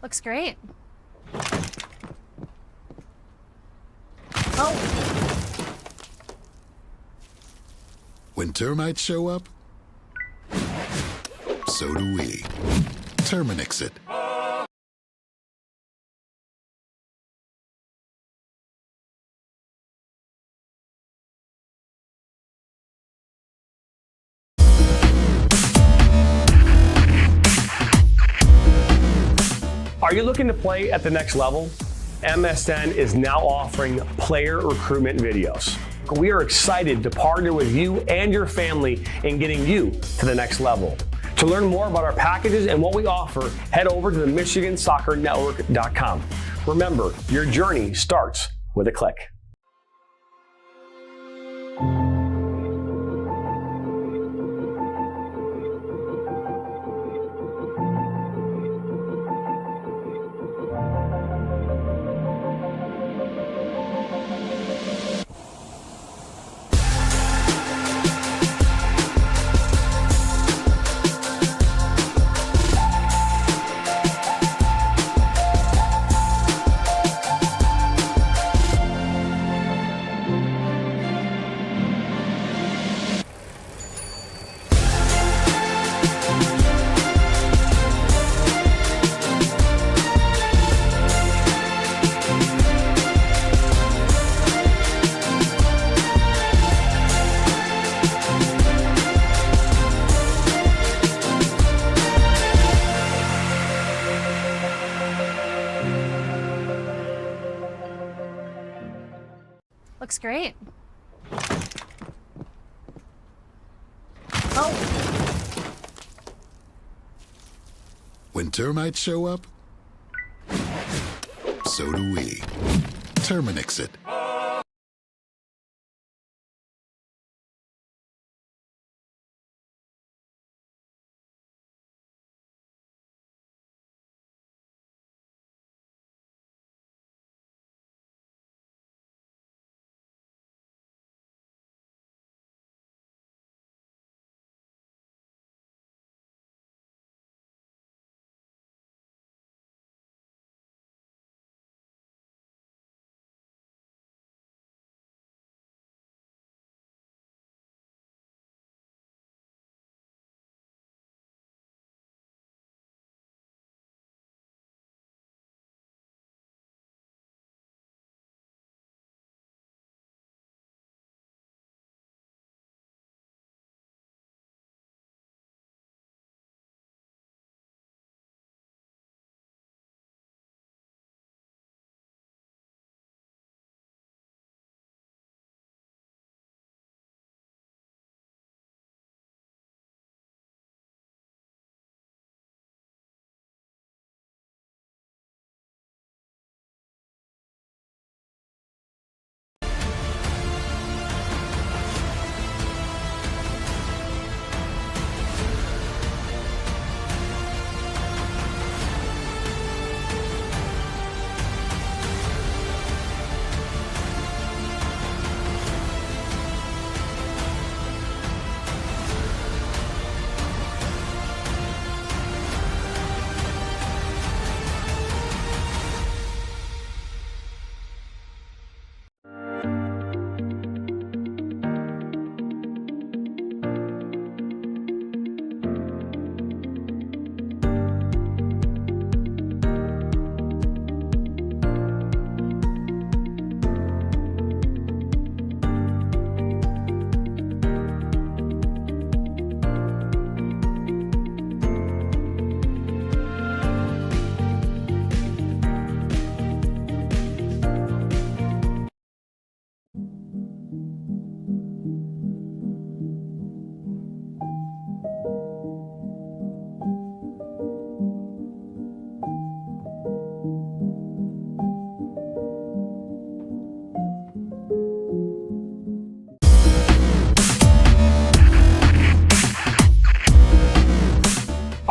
Looks great. Oh.
When termites show up, so do we. Terminix it.
Are you looking to play at the next level? MSN is now offering player recruitment videos. We are excited to partner with you and your family in getting you to the next level. To learn more about our packages and what we offer, head over to the MichiganSoccerNetwork.com. Remember, your journey starts with a click.
Looks great. Oh.
When termites show up, so do we. Terminix it.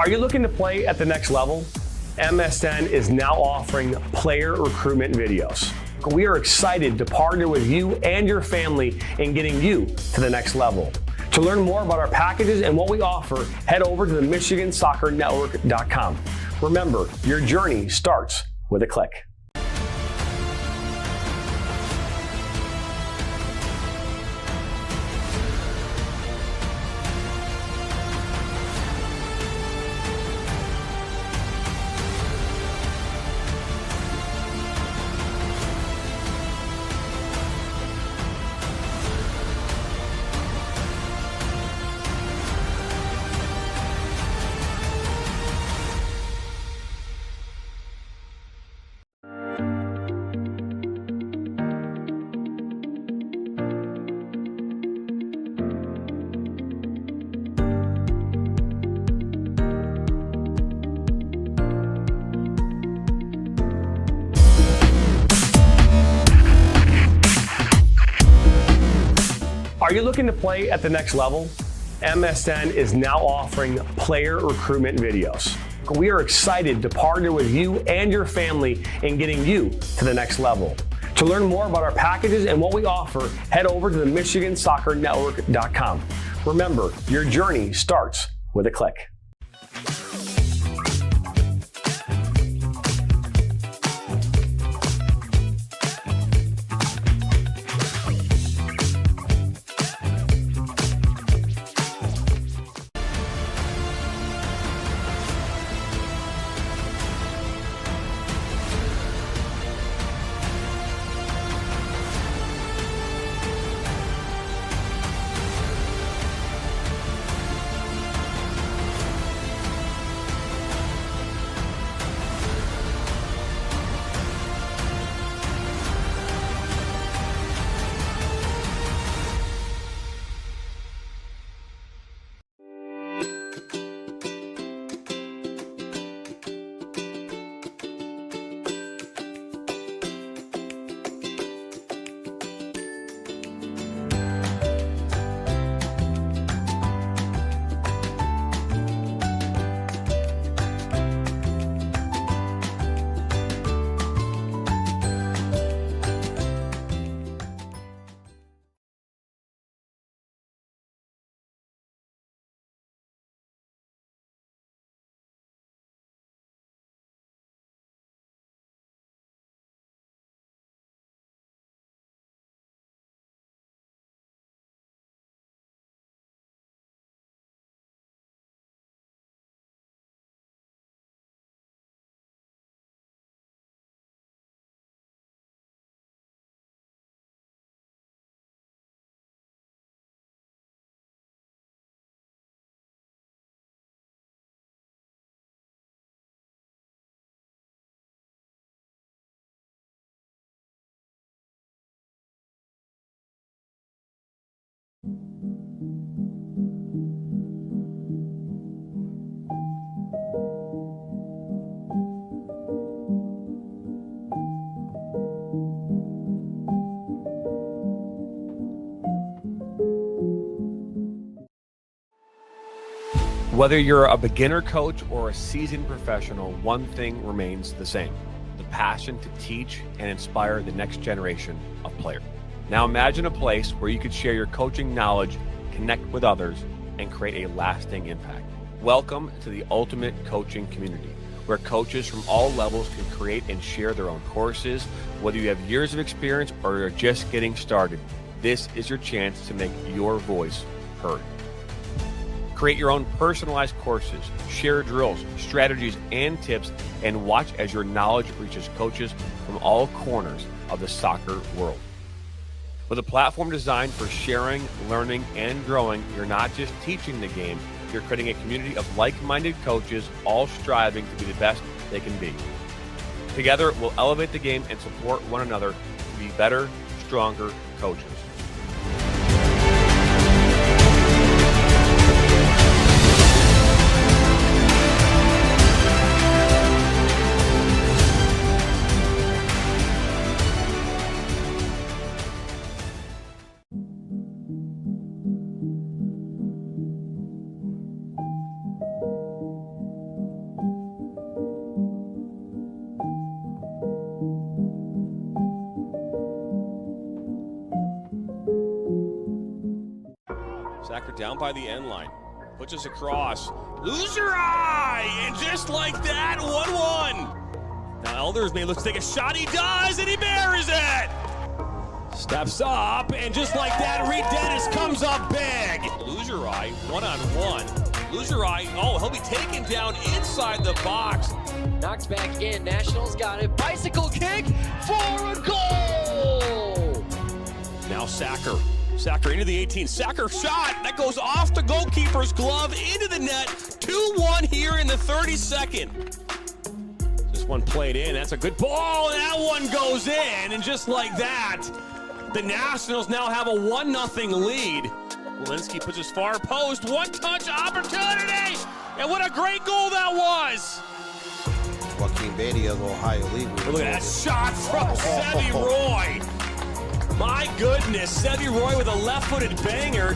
Are you looking to play at the next level? MSN is now offering player recruitment videos. We are excited to partner with you and your family in getting you to the next level. To learn more about our packages and what we offer, head over to the MichiganSoccerNetwork.com. Remember, your journey starts with a click. Are you looking to play at the next level? MSN is now offering player recruitment videos. We are excited to partner with you and your family in getting you to the next level. To learn more about our packages and what we offer, head over to the MichiganSoccerNetwork.com. Remember, your journey starts with a click. Whether you're a beginner coach or a seasoned professional, one thing remains the same: the passion to teach and inspire the next generation of players. Now imagine a place where you could share your coaching knowledge, connect with others, and create a lasting impact. Welcome to the ultimate coaching community, where coaches from all levels can create and share their own courses. Whether you have years of experience or you're just getting started, this is your chance to make your voice heard. Create your own personalized courses, share drills, strategies, and tips, and watch as your knowledge reaches coaches from all corners of the soccer world. With a platform designed for sharing, learning, and growing, you're not just teaching the game, you're creating a community of like-minded coaches, all striving to be the best they can be. Together, we'll elevate the game and support one another to be better, stronger coaches.
Sacker down by the end line. Pushes across. Lose your eye! And just like that, 1-1. Now Elders may look to take a shot. He does, and he buries it! Steps up, and just like that, Reed Dennis comes up big. Lose your eye, one-on-one. Lose your eye. Oh, he'll be taken down inside the box.
Knocked back in. Nationals got it. Bicycle kick for a goal!
Now Sacker. Sacker into the 18. Sacker shot. That goes off the goalkeeper's glove into the net. 2-1 here in the 32nd. This one played in. That's a good ball. And that one goes in. And just like that, the Nationals now have a 1-0 lead. Walensky puts his far post. One-touch opportunity. And what a great goal that was.
Joaquin Beatty of Ohio League.
Look at that shot from Sevy Roy. My goodness, Sevy Roy with a left-footed banger.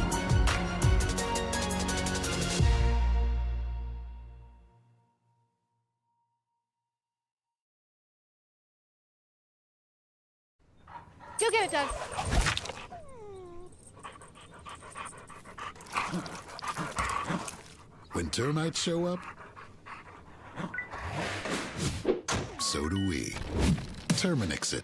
Go get it, Doug.
When termites show up, so do we. Terminix it.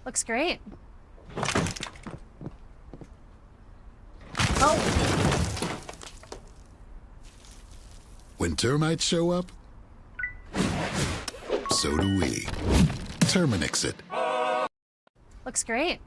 Looks great. Oh.
When termites show up, so do we. Terminix it.
Looks great.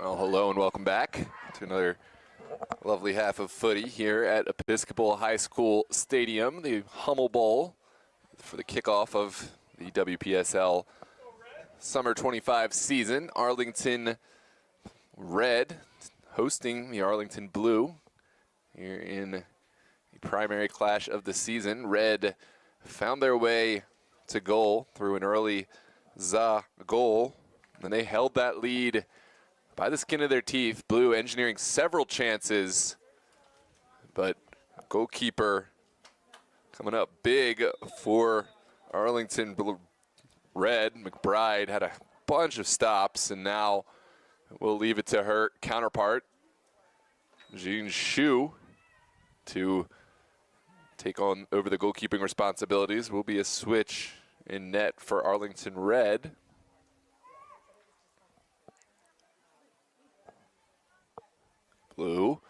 Well, hello and welcome back to another lovely half of footy here at Episcopal High School Stadium, the Hummel Bowl for the kickoff of the WPSL Summer 25 season. Arlington Red hosting the Arlington Blue here in the primary clash of the season. Red found their way to goal through an early Za goal, and they held that lead by the skin of their teeth. Blue engineering several chances, but goalkeeper coming up big for Arlington Blue. Red, McBride had a bunch of stops, and now we'll leave it to her counterpart, Jean Shu, to take on over the goalkeeping responsibilities. Will be a switch in net for Arlington Red. Blue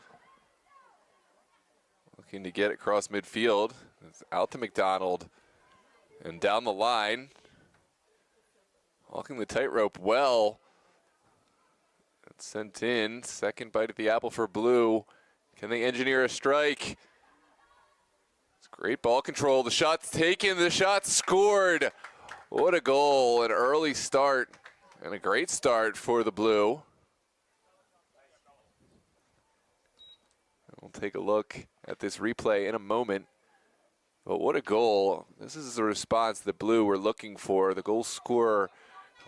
looking to get across midfield. It's out to McDonald and down the line. Walking the tightrope well. It's sent in. Second bite at the apple for Blue. Can they engineer a strike? It's great ball control. The shot's taken. The shot's scored. What a goal. An early start and a great start for the Blue. We'll take a look at this replay in a moment. But what a goal. This is the response that Blue were looking for. The goal scorer,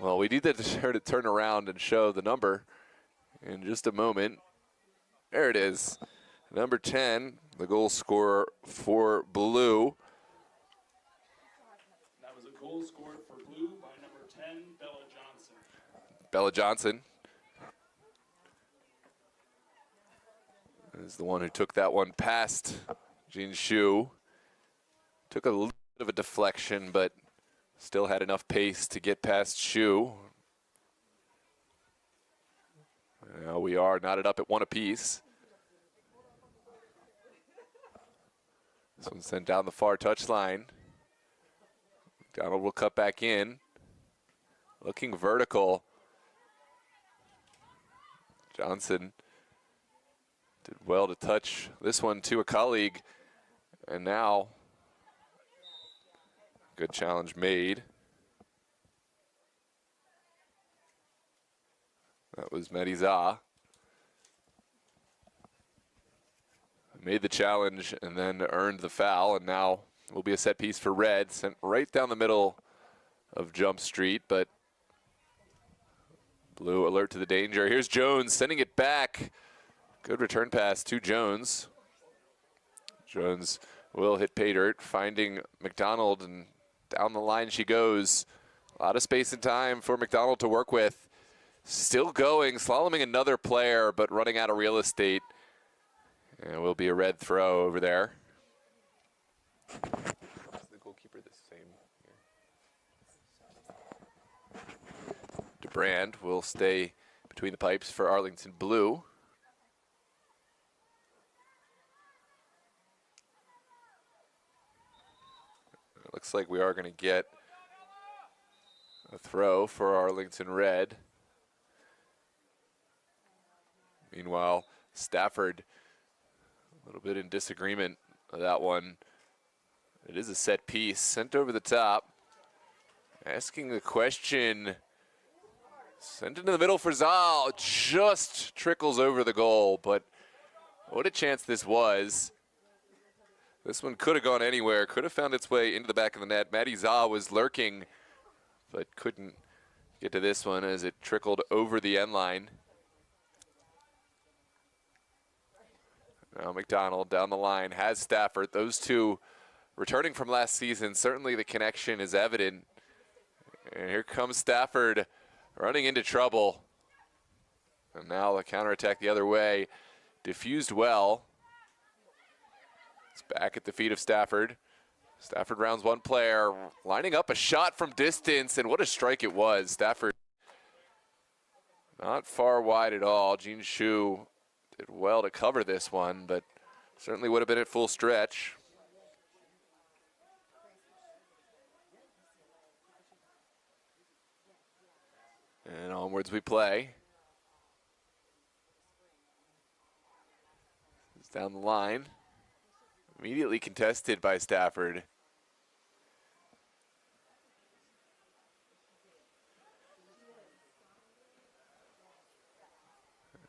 well, we need that to turn around and show the number in just a moment. There it is. Number 10, the goal scorer for Blue.
That was a goal scored for Blue by number 10, Bella Johnson.
Bella Johnson is the one who took that one past Jean Shu. Took a little bit of a deflection, but still had enough pace to get past Shu. Now we are knotted up at 1 apiece. This one's sent down the far touchline. McDonald will cut back in. Looking vertical. Johnson did well to touch this one to a colleague. And now, good challenge made. That was Mediza. Made the challenge and then earned the foul, and now will be a set piece for Red, sent right down the middle of Jump Street, but Blue alert to the danger. Here's Jones sending it back. Good return pass to Jones. Jones will hit pay dirt, finding McDonald, and down the line she goes. A lot of space and time for McDonald to work with. Still going, slaloming another player, but running out of real estate. And it will be a Red throw over there. Is the goalkeeper the same here? DeBrand will stay between the pipes for Arlington Blue. It looks like we are going to get a throw for Arlington Red. Meanwhile, Stafford, a little bit in disagreement with that one. It is a set piece, sent over the top. Asking the question, sent into the middle for Zal. Just trickles over the goal, but what a chance this was. This one could have gone anywhere, could have found its way into the back of the net. Maddie Za was lurking, but couldn't get to this one as it trickled over the end line. Now McDonald down the line has Stafford. Those two returning from last season, certainly the connection is evident. And here comes Stafford running into trouble. And now the counterattack the other way. Diffused well. It's back at the feet of Stafford. Stafford rounds one player, lining up a shot from distance, and what a strike it was. Stafford not far wide at all. Jean Shu did well to cover this one, but certainly would have been at full stretch. And onwards we play. It's down the line. Immediately contested by Stafford.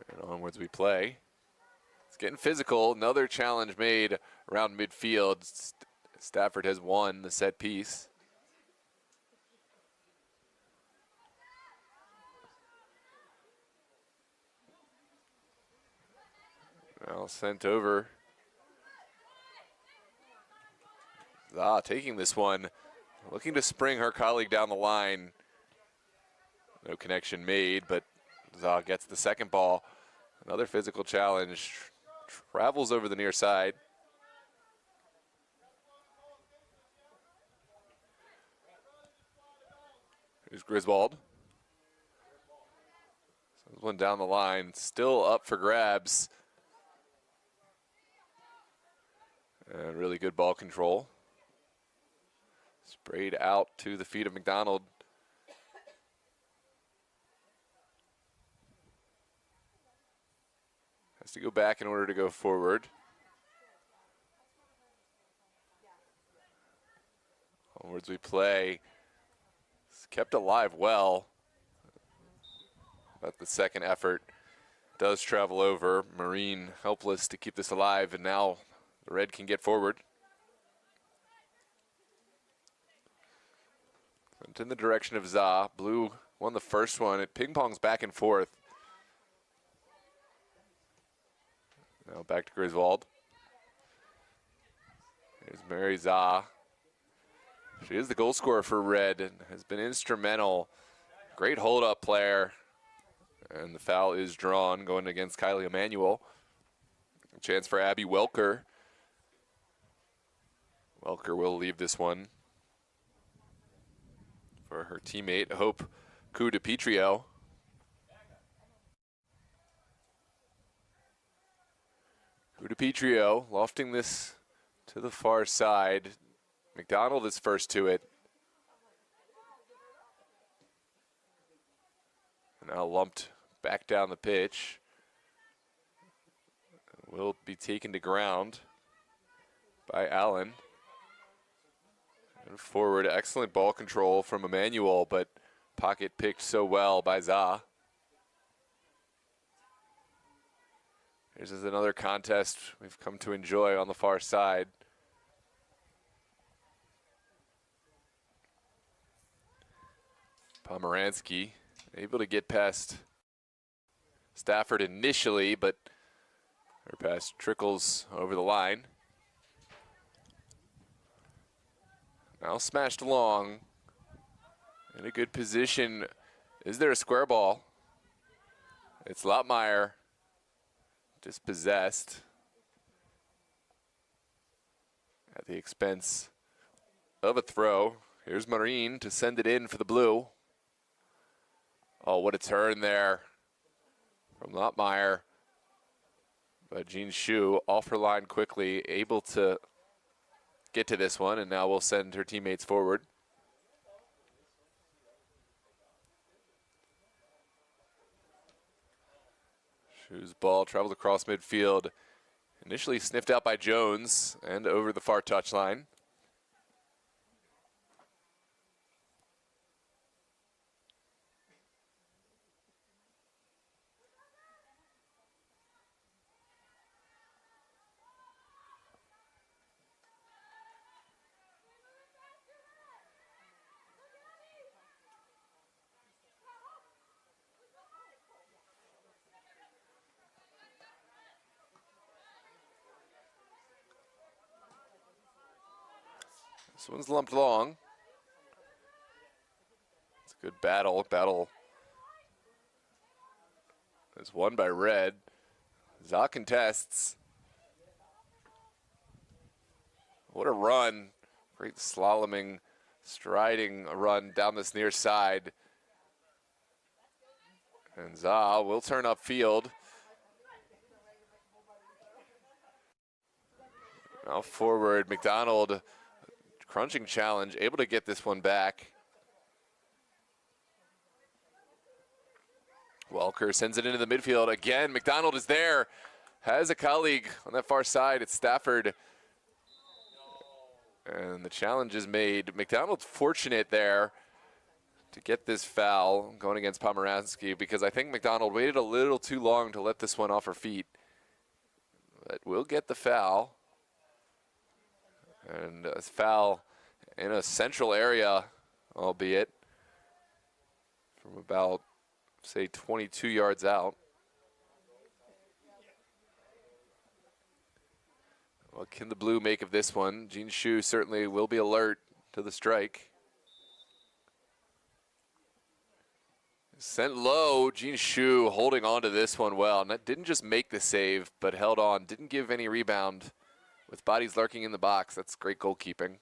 And Onwards we play. It's getting physical. Another challenge made around midfield. Stafford has won the set piece. Now sent over. Taking this one, looking to spring her colleague down the line. No connection made, but Zah gets the second ball. Another physical challenge. Travels over the near side. Here's Griswold. Sends one down the line. Still up for grabs. And really good ball control. Sprayed out to the feet of McDonald. Has to go back in order to go forward. Onwards we play. It's kept alive well. But the second effort does travel over. Marine helpless to keep this alive, and now the red can get forward. Went in the direction of Zah. Blue won the first one. It ping-pongs back and forth. Now back to Griswold. Here's Mary Zah. She is the goal scorer for red and has been instrumental. Great hold-up player. And the foul is drawn going against Kylie Emanuel. A chance for Abby Welker. Welker will leave this one for her teammate, Hope Kudapetrio. Kudapetrio lofting this to the far side. McDonald is first to it. Now lumped back down the pitch. Will be taken to ground by Allen. And forward, excellent ball control from Emanuel, but pocket picked so well by Zah. Here's another contest we've come to enjoy on the far side. Pomeranski able to get past Stafford initially, but her pass trickles over the line. Now smashed along. In a good position. Is there a square ball? It's Lottmeyer. Dispossessed. At the expense of a throw. Here's Marine to send it in for the blue. Oh, what a turn there from Lottmeyer. But Jean Shu off her line quickly, able to get to this one, and now we'll send her teammates forward. Shu's ball travels across midfield, initially sniffed out by Jones and over the far touchline. This one's lumped long. It's a good battle. Battle is won by red. Zah contests. What a run. Great slaloming, striding run down this near side. And Zah will turn upfield. Now forward, McDonald. Crunching challenge, able to get this one back. Welker sends it into the midfield. Again, McDonald is there. Has a colleague on that far side. It's Stafford. And the challenge is made. McDonald's fortunate there to get this foul going against Pomeranski, because I think McDonald waited a little too long to let this one off her feet. But we'll get the foul. And a foul in a central area, albeit from about, say, 22 yards out. What can the blue make of this one? Jean Shu certainly will be alert to the strike. Sent low, Jean Shu holding on to this one well. And that didn't just make the save, but held on. Didn't give any rebound with bodies lurking in the box. That's great goalkeeping.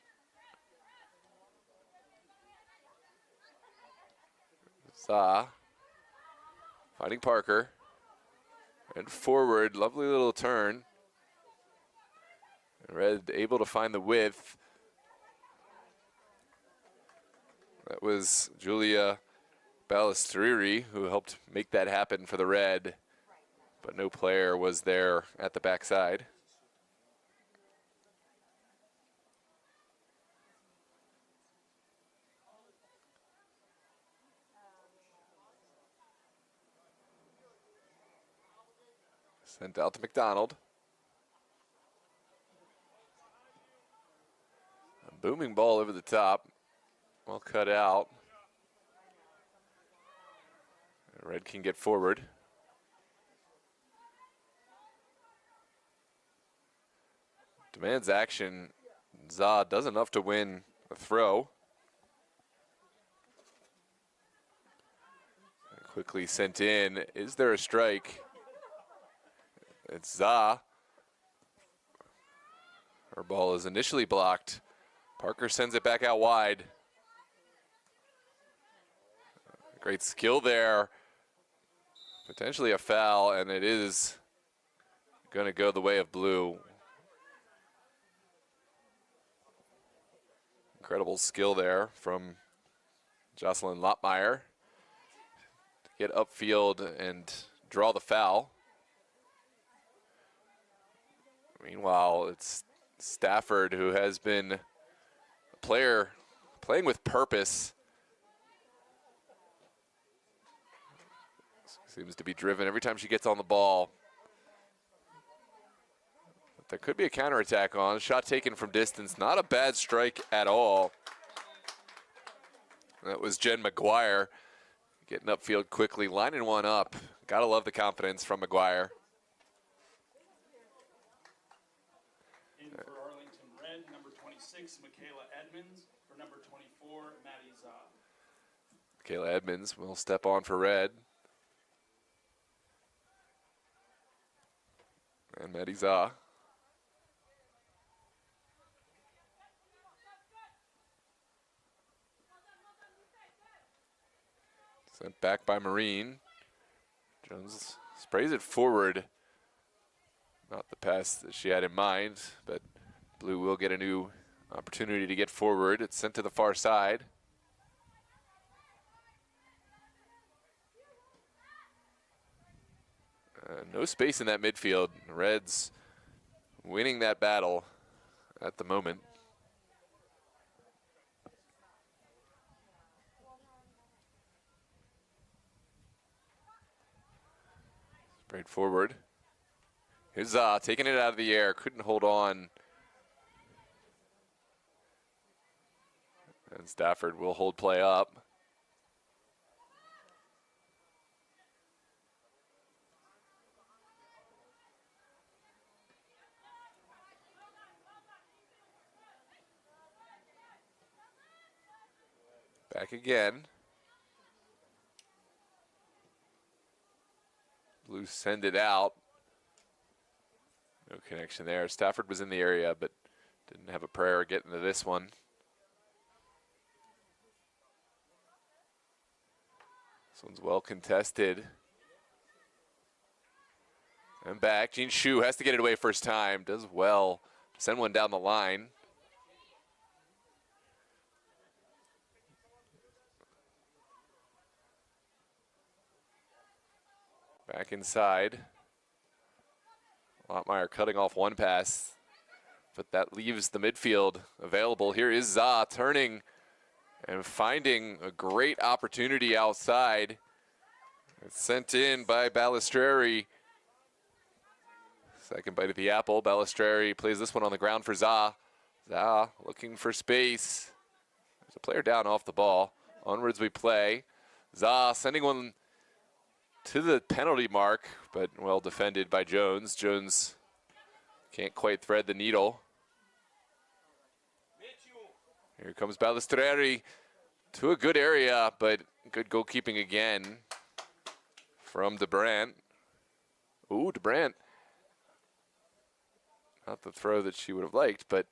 Za finding Parker. And forward, lovely little turn. Red able to find the width. That was Julia Balistriri who helped make that happen for the Red, but no player was there at the backside. Sent out to McDonald. A booming ball over the top. Well cut out. Red can get forward. Demands action. Za does enough to win a throw. Quickly sent in. Is there a strike? It's Za. Her ball is initially blocked. Parker sends it back out wide. Great skill there. Potentially a foul, and it is going to go the way of blue. Incredible skill there from Jocelyn Lottmeyer to get upfield and draw the foul. Meanwhile, it's Stafford who has been a player playing with purpose. Seems to be driven every time she gets on the ball. But there could be a counterattack on. Shot taken from distance. Not a bad strike at all. That was Jen McGuire getting upfield quickly, lining one up. Gotta love the confidence from McGuire.
In for Arlington Red, number 26, Michaela Edmonds. For number 24, Maddie Za.
Michaela Edmonds will step on for Red. And Maddie Za. Sent back by Marine. Jones sprays it forward. Not the pass that she had in mind, but blue will get a new opportunity to get forward. It's sent to the far side. No space in that midfield. Reds winning that battle at the moment. Sprayed forward. Here's taking it out of the air. Couldn't hold on. And Stafford will hold play up. Back again. Blue send it out. No connection there. Stafford was in the area, but didn't have a prayer getting to this one. This one's well contested. And back. Jean Shu has to get it away first time. Does well. Send one down the line. Back inside. Lottmeyer cutting off one pass, but that leaves the midfield available. Here is Za turning and finding a great opportunity outside. It's sent in by Balistreri. Second bite of the apple. Balistreri plays this one on the ground for Za. Za looking for space. There's a player down off the ball. Onwards we play. Za sending one to the penalty mark, but well defended by Jones. Jones can't quite thread the needle. Here comes Balistreri to a good area, but good goalkeeping again from DeBrant. Ooh, DeBrant. Not the throw that she would have liked, but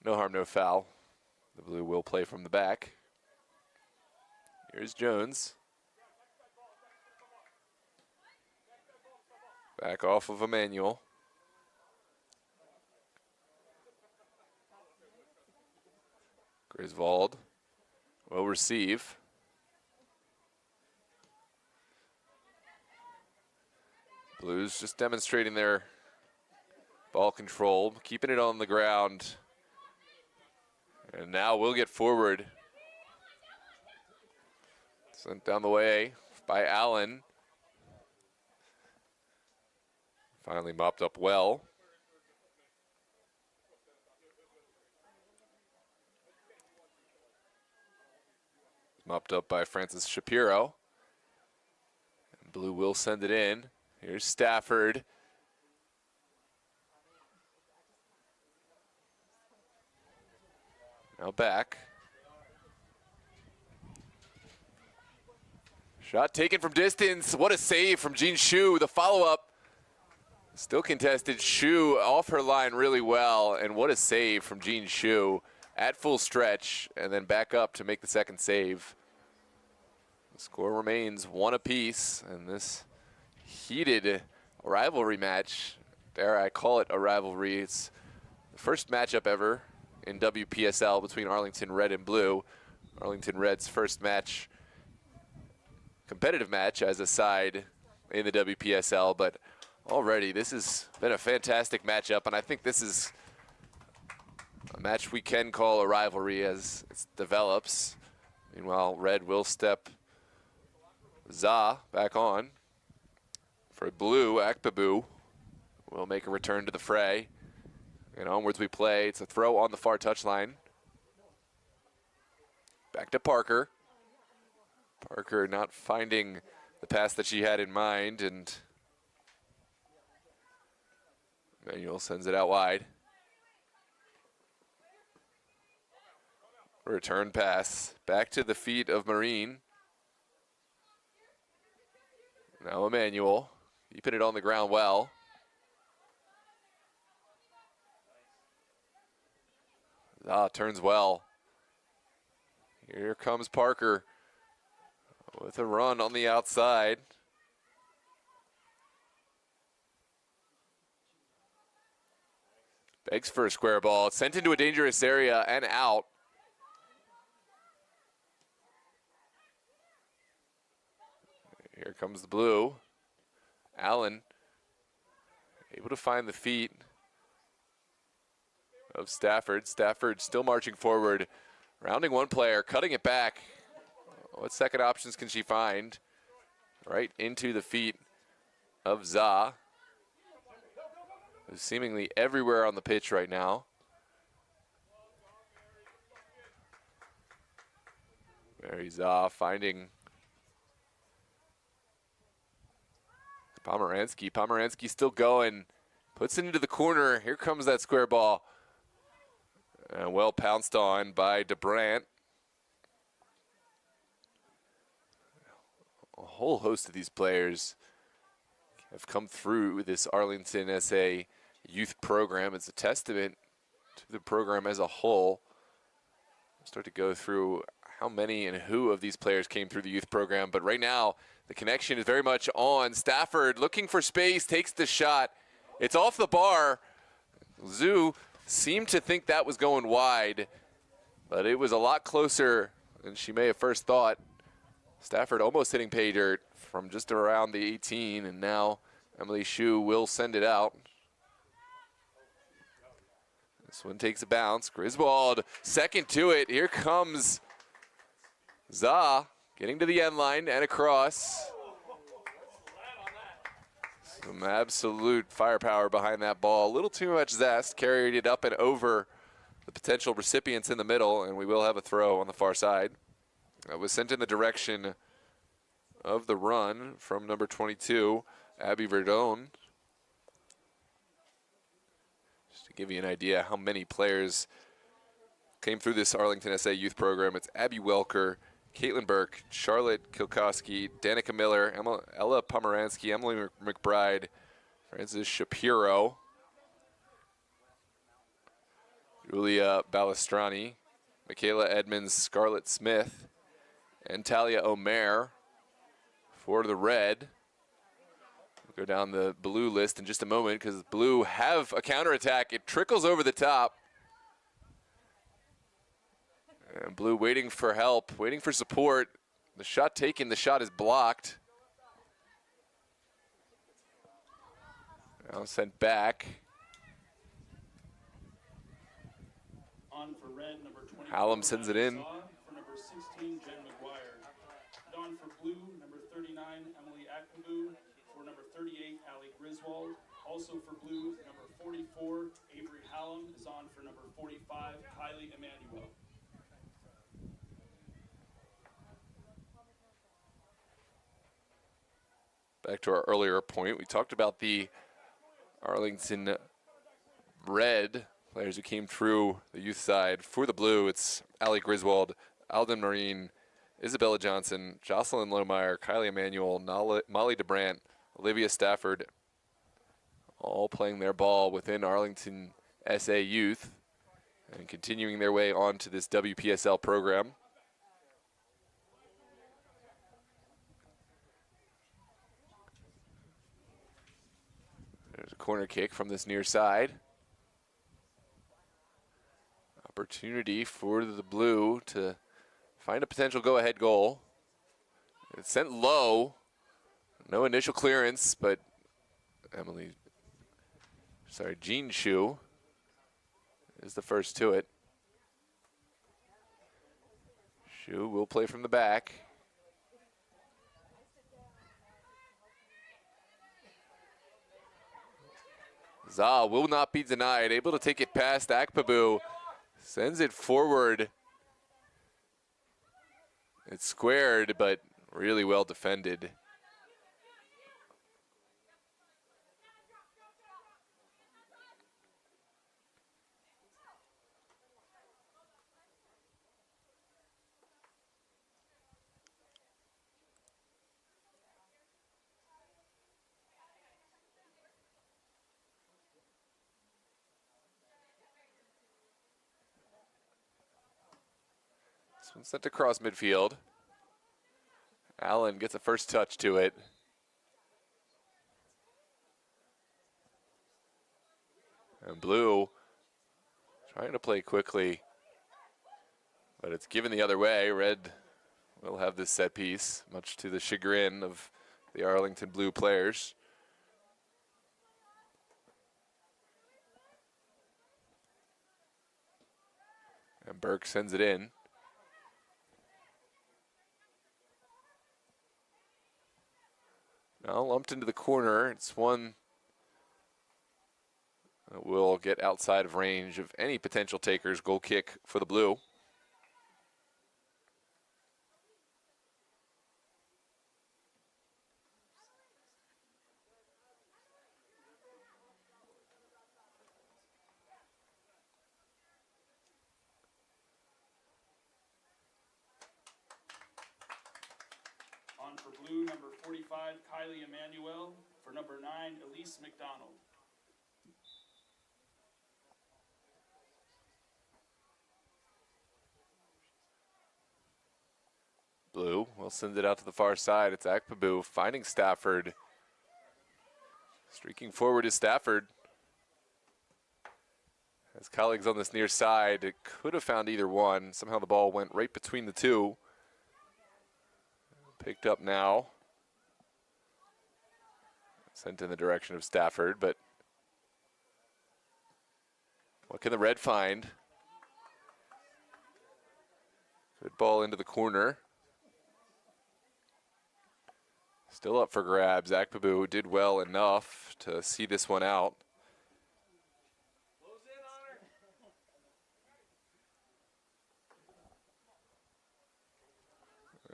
no harm, no foul. The Blue will play from the back. Here's Jones. Back off of Emmanuel. Griswold will receive. Blues just demonstrating their ball control, keeping it on the ground. And now we'll get forward. Sent down the way by Allen. Finally mopped up well. Mopped up by Francis Shapiro. And Blue will send it in. Here's Stafford. Now back. Shot taken from distance. What a save from Jean Shu. The follow-up. Still contested. Shu off her line really well. And what a save from Jean Shu at full stretch. And then back up to make the second save. The score remains 1 apiece. And this heated rivalry match, dare I call it a rivalry. It's the first matchup ever in WPSL between Arlington Red and Blue. Arlington Red's first match, competitive match as a side in the WPSL, but already this has been a fantastic matchup, and I think this is a match we can call a rivalry as it develops. Meanwhile, Red will step Za back on. For Blue, Akbabu will make a return to the fray. And onwards we play. It's a throw on the far touchline. Back to Parker. Parker not finding the pass that she had in mind, and Manuel sends it out wide. Return pass back to the feet of Marine. Now Emmanuel keeping it on the ground well. Turns well. Here comes Parker with a run on the outside. Begs for a square ball. It's sent into a dangerous area and out. Here comes the Blue. Allen able to find the feet of Stafford. Stafford still marching forward, rounding one player, cutting it back. What second options can she find? Right into the feet of Za, who's seemingly everywhere on the pitch right now. Mary Za finding Pomeranski. Pomeranski still going. Puts it into the corner. Here comes that square ball. And well pounced on by DeBrant. A whole host of these players have come through this Arlington SA youth program. It's a testament to the program as a whole. I'll start to go through how many and who of these players came through the youth program, but right now the connection is very much on. Stafford looking for space, takes the shot. It's off the bar. Zoo seemed to think that was going wide, but it was a lot closer than she may have first thought. Stafford almost hitting pay dirt from just around the 18, and now Emily Shu will send it out. This one takes a bounce. Griswold second to it. Here comes Za getting to the end line and across. Some absolute firepower behind that ball. A little too much zest, carried it up and over the potential recipients in the middle, and we will have a throw on the far side. That was sent in the direction of the run from number 22, Abby Verdone. Just to give you an idea how many players came through this Arlington SA youth program, it's Abby Welker, Caitlin Burke, Charlotte Kilkowski, Danica Miller, Ella Pomeransky, Emily McBride, Francis Shapiro, Julia Balistrani, Michaela Edmonds, Scarlett Smith, and Talia Omer for the red. We'll go down the blue list in just a moment because blue have a counterattack. It trickles over the top. And blue waiting for help, waiting for support. The shot taken, the shot is blocked. Now sent back.
On for red, number 24.
Hallam sends it in.
For number 16, Jen McGuire. On for blue, number 39, Emily Akpabu. For number 38, Allie Griswold. Also for blue, number 44, Avery Hallam is on for number 45, Kylie Emmanuel.
Back to our earlier point, we talked about the Arlington red players who came through the youth side. For the blue, it's Allie Griswold, Alden Marine, Isabella Johnson, Jocelyn Lohmeyer, Kylie Emanuel, Molly DeBrant, Olivia Stafford, all playing their ball within Arlington SA Youth and continuing their way on to this WPSL program. There's a corner kick from this near side. Opportunity for the blue to find a potential go-ahead goal. It's sent low. No initial clearance, but Jean Shu is the first to it. Shu will play from the back. Za will not be denied, able to take it past Akpabu, sends it forward. It's squared, but really well defended. This one's sent across midfield. Allen gets a first touch to it. And blue trying to play quickly, but it's given the other way. Red will have this set piece, much to the chagrin of the Arlington blue players. And Burke sends it in. Now lumped into the corner. It's one that will get outside of range of any potential takers. Goal kick for the blue.
On for blue, number 45, Kylie Emmanuel. For number 9, Elise McDonald.
Blue will send it out to the far side. It's Akpabu finding Stafford. Streaking forward is Stafford. His colleagues on this near side, it could have found either one. Somehow the ball went right between the two. Picked up now. Sent in the direction of Stafford, but what can the red find? Good ball into the corner. Still up for grabs. Akpabu did well enough to see this one out.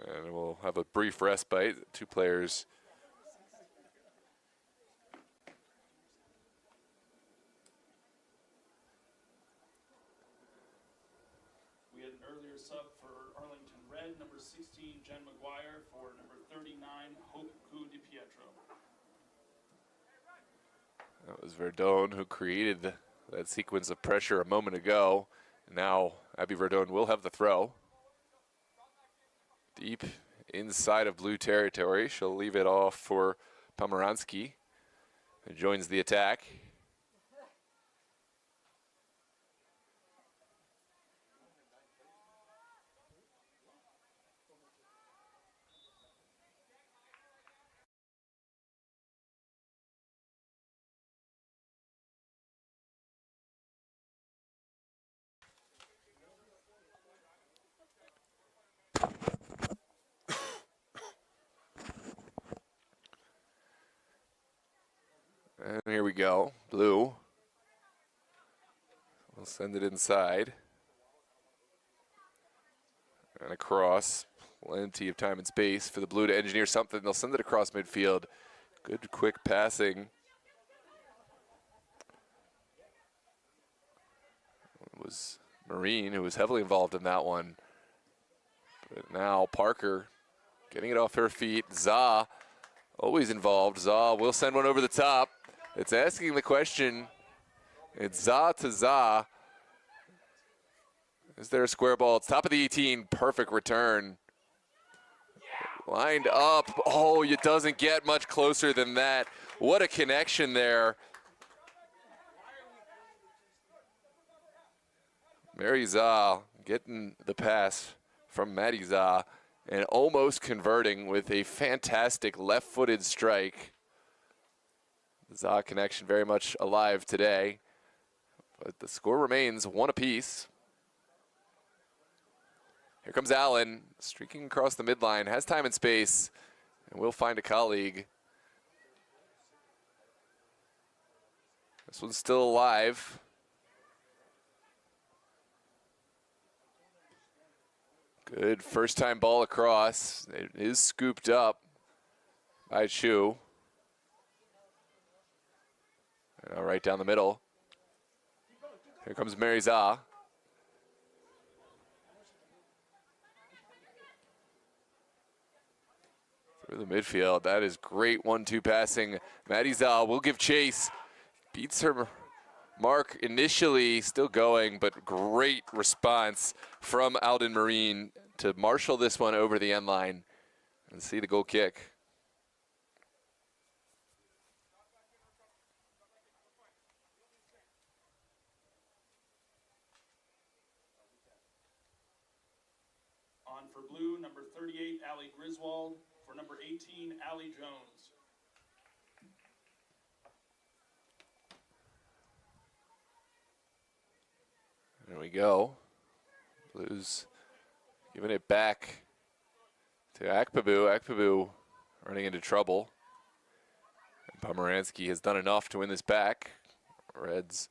And we'll have a brief respite. Two players.
We had an earlier sub for Arlington Red, number 16, Jen McGuire, for number 39, Hope Ku Di Pietro.
That was Verdone who created that sequence of pressure a moment ago. Now Abby Verdone will have the throw. Deep inside of blue territory. She'll leave it off for Pomeranski, who joins the attack. And here we go, blue. We'll send it inside. And across, plenty of time and space for the blue to engineer something. They'll send it across midfield. Good quick passing. It was Marine who was heavily involved in that one. But now Parker getting it off her feet. Za always involved. Za will send one over the top. It's asking the question. It's Za to Za. Is there a square ball? It's top of the 18. Perfect return. Lined up. Oh, it doesn't get much closer than that. What a connection there. Mary Za getting the pass from Maddie Za and almost converting with a fantastic left-footed strike. The Za connection very much alive today, but the score remains one apiece. Here comes Allen, streaking across the midline, has time and space, and will find a colleague. This one's still alive. Good first time ball across. It is scooped up by Chu. Now right down the middle. Here comes Mary Za. Through the midfield. That is great 1-2 passing. Maddie Za will give chase. Beats her mark initially, still going, but great response from Alden Marine to marshal this one over the end line and see the goal kick.
On for blue, number 38, Allie Griswold, for number 18, Allie Jones.
There we go. Blues giving it back to Akpabu. Akpabu running into trouble. And Pomeranski has done enough to win this back. Reds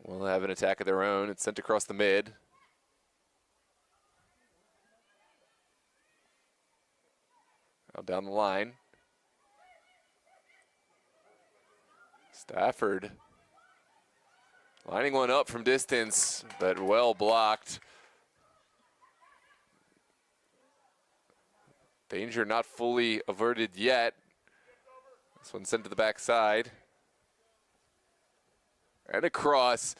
will have an attack of their own. It's sent across the mid. Now down the line. Stafford lining one up from distance, but well blocked. Danger not fully averted yet. This one sent to the backside. And across,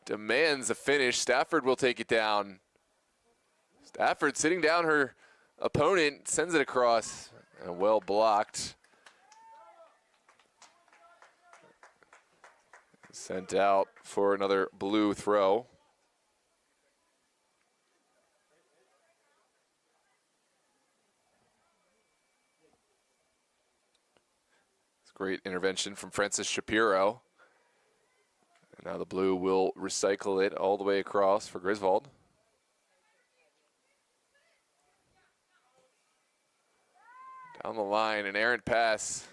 demands a finish. Stafford will take it down. Stafford sitting down her opponent, sends it across, and well blocked. Sent out for another blue throw. It's great intervention from Francis Shapiro. And now the blue will recycle it all the way across for Griswold. Down the line, an errant pass.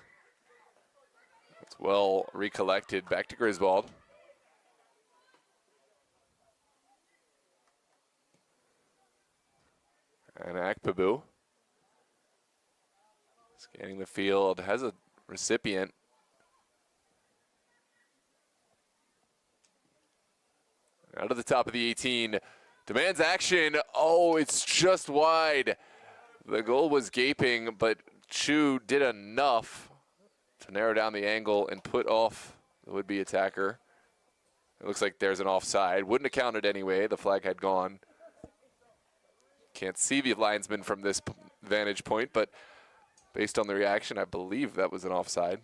It's well recollected. Back to Griswold. And Akpabu. Scanning the field, has a recipient. Out of the top of the 18, demands action. Oh, it's just wide. The goal was gaping, but Chu did enough to narrow down the angle and put off the would-be attacker. It looks like there's an offside. Wouldn't have counted anyway. The flag had gone. Can't see the linesman from this vantage point, but based on the reaction, I believe that was an offside.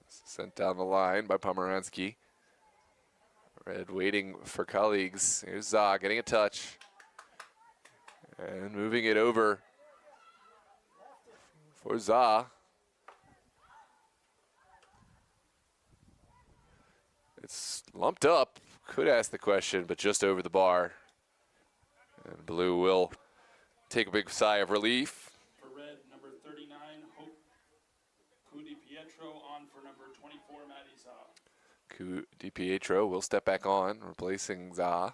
Sent down the line by Pomeranski. Red waiting for colleagues. Here's Za getting a touch. And moving it over for Za. It's lumped up. Could ask the question, but just over the bar. And Blue will take a big sigh of relief.
For red, number 39, Hope Di-Pietro on for number 24, Maddie Za.
Di-Pietro will step back on, replacing Za.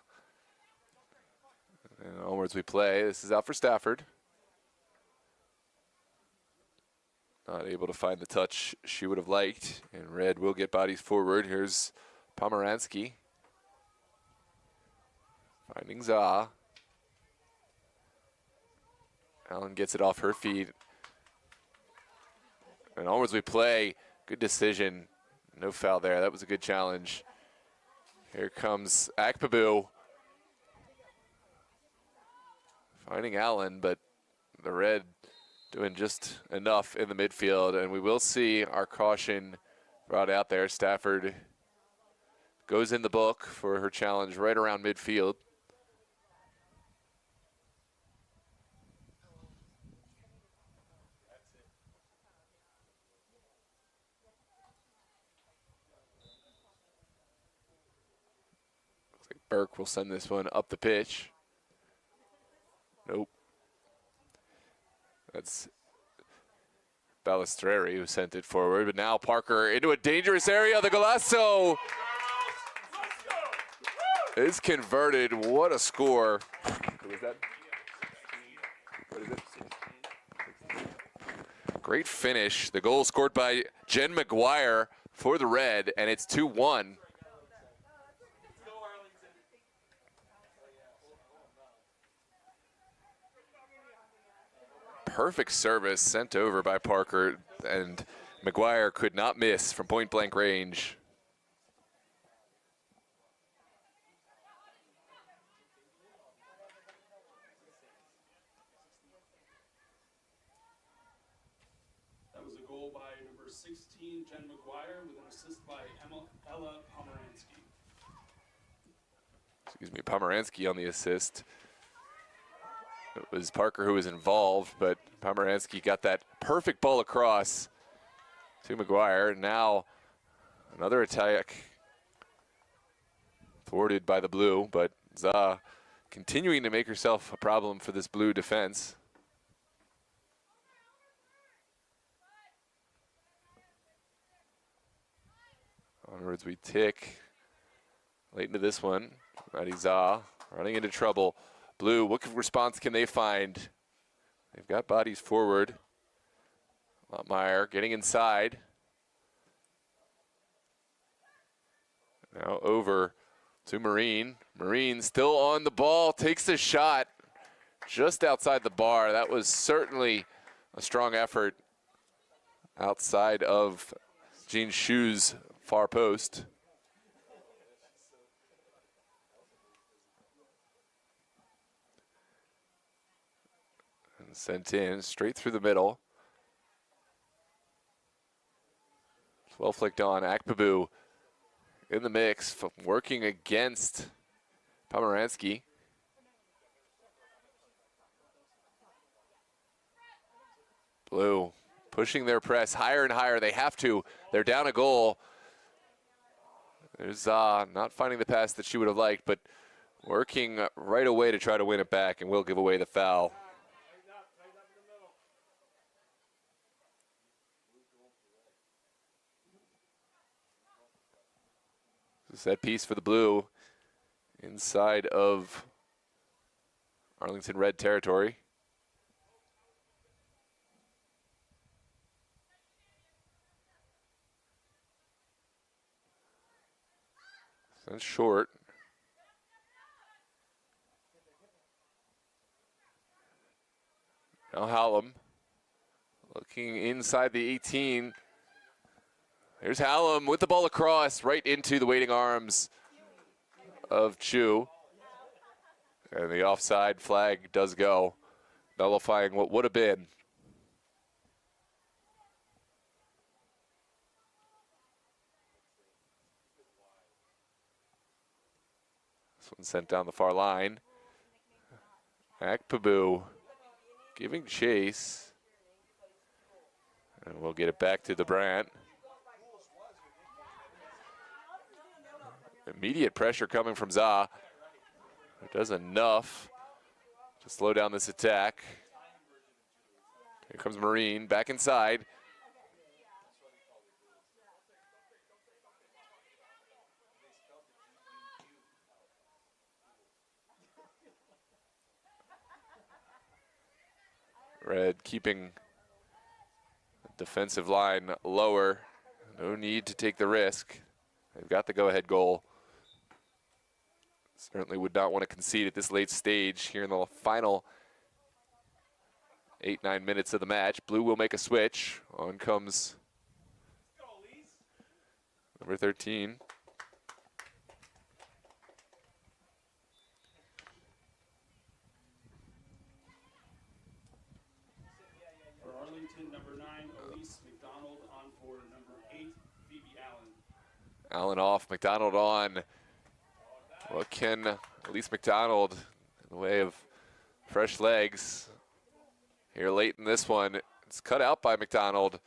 And onwards we play. This is out for Stafford. Not able to find the touch she would have liked. And red will get bodies forward. Here's Pomeranski. Finding Za. Allen gets it off her feet. And onwards we play. Good decision. No foul there. That was a good challenge. Here comes Akpabu. Finding Allen, but the red doing just enough in the midfield. And we will see our caution brought out there. Stafford goes in the book for her challenge right around midfield. Burke will send this one up the pitch. Nope. That's Balistreri who sent it forward, but now Parker into a dangerous area. The Golasso is converted. What a score. What is that? What is it? Great finish. The goal scored by Jen McGuire for the Red, and it's 2-1. Perfect service sent over by Parker, and McGuire could not miss from point-blank range.
That was a goal by number 16, Jen McGuire, with an assist by Ella Pomeranski.
Excuse me, Pomeranski on the assist. It was Parker who was involved, but Pomeranski got that perfect ball across to McGuire. Now another attack thwarted by the blue, but Za continuing to make herself a problem for this blue defense. Onwards we tick. Late into this one, Maddie Za running into trouble. Blue, what response can they find? They've got bodies forward. Lottmeyer getting inside. Now over to Marine. Marine still on the ball, takes the shot just outside the bar. That was certainly a strong effort outside of Jean Shu's far post. Sent in straight through the middle. Well flicked on. Akpabu in the mix, working against Pomeranski. Blue pushing their press higher and higher. They have to. They're down a goal. There's not finding the pass that she would have liked, but working right away to try to win it back, and will give away the foul. Set piece for the blue inside of Arlington red territory. That's short. Now Hallam looking inside the 18. Here's Hallam with the ball across, right into the waiting arms of Chu. And the offside flag does go, nullifying what would have been. This one sent down the far line. Akpabu giving chase. And we'll get it back to DeBrant. Immediate pressure coming from Za. It does enough to slow down this attack. Here comes Marine back inside. Red keeping the defensive line lower. No need to take the risk. They've got the go-ahead goal. Certainly would not want to concede at this late stage here in the final 8-9 minutes of the match. Blue will make a switch. On comes number 13.
For Arlington, number 9, Elise McDonald on for number 8, Phoebe Allen.
Allen off, McDonald on. What can Elise McDonald in the way of fresh legs here late in this one? It's cut out by McDonald.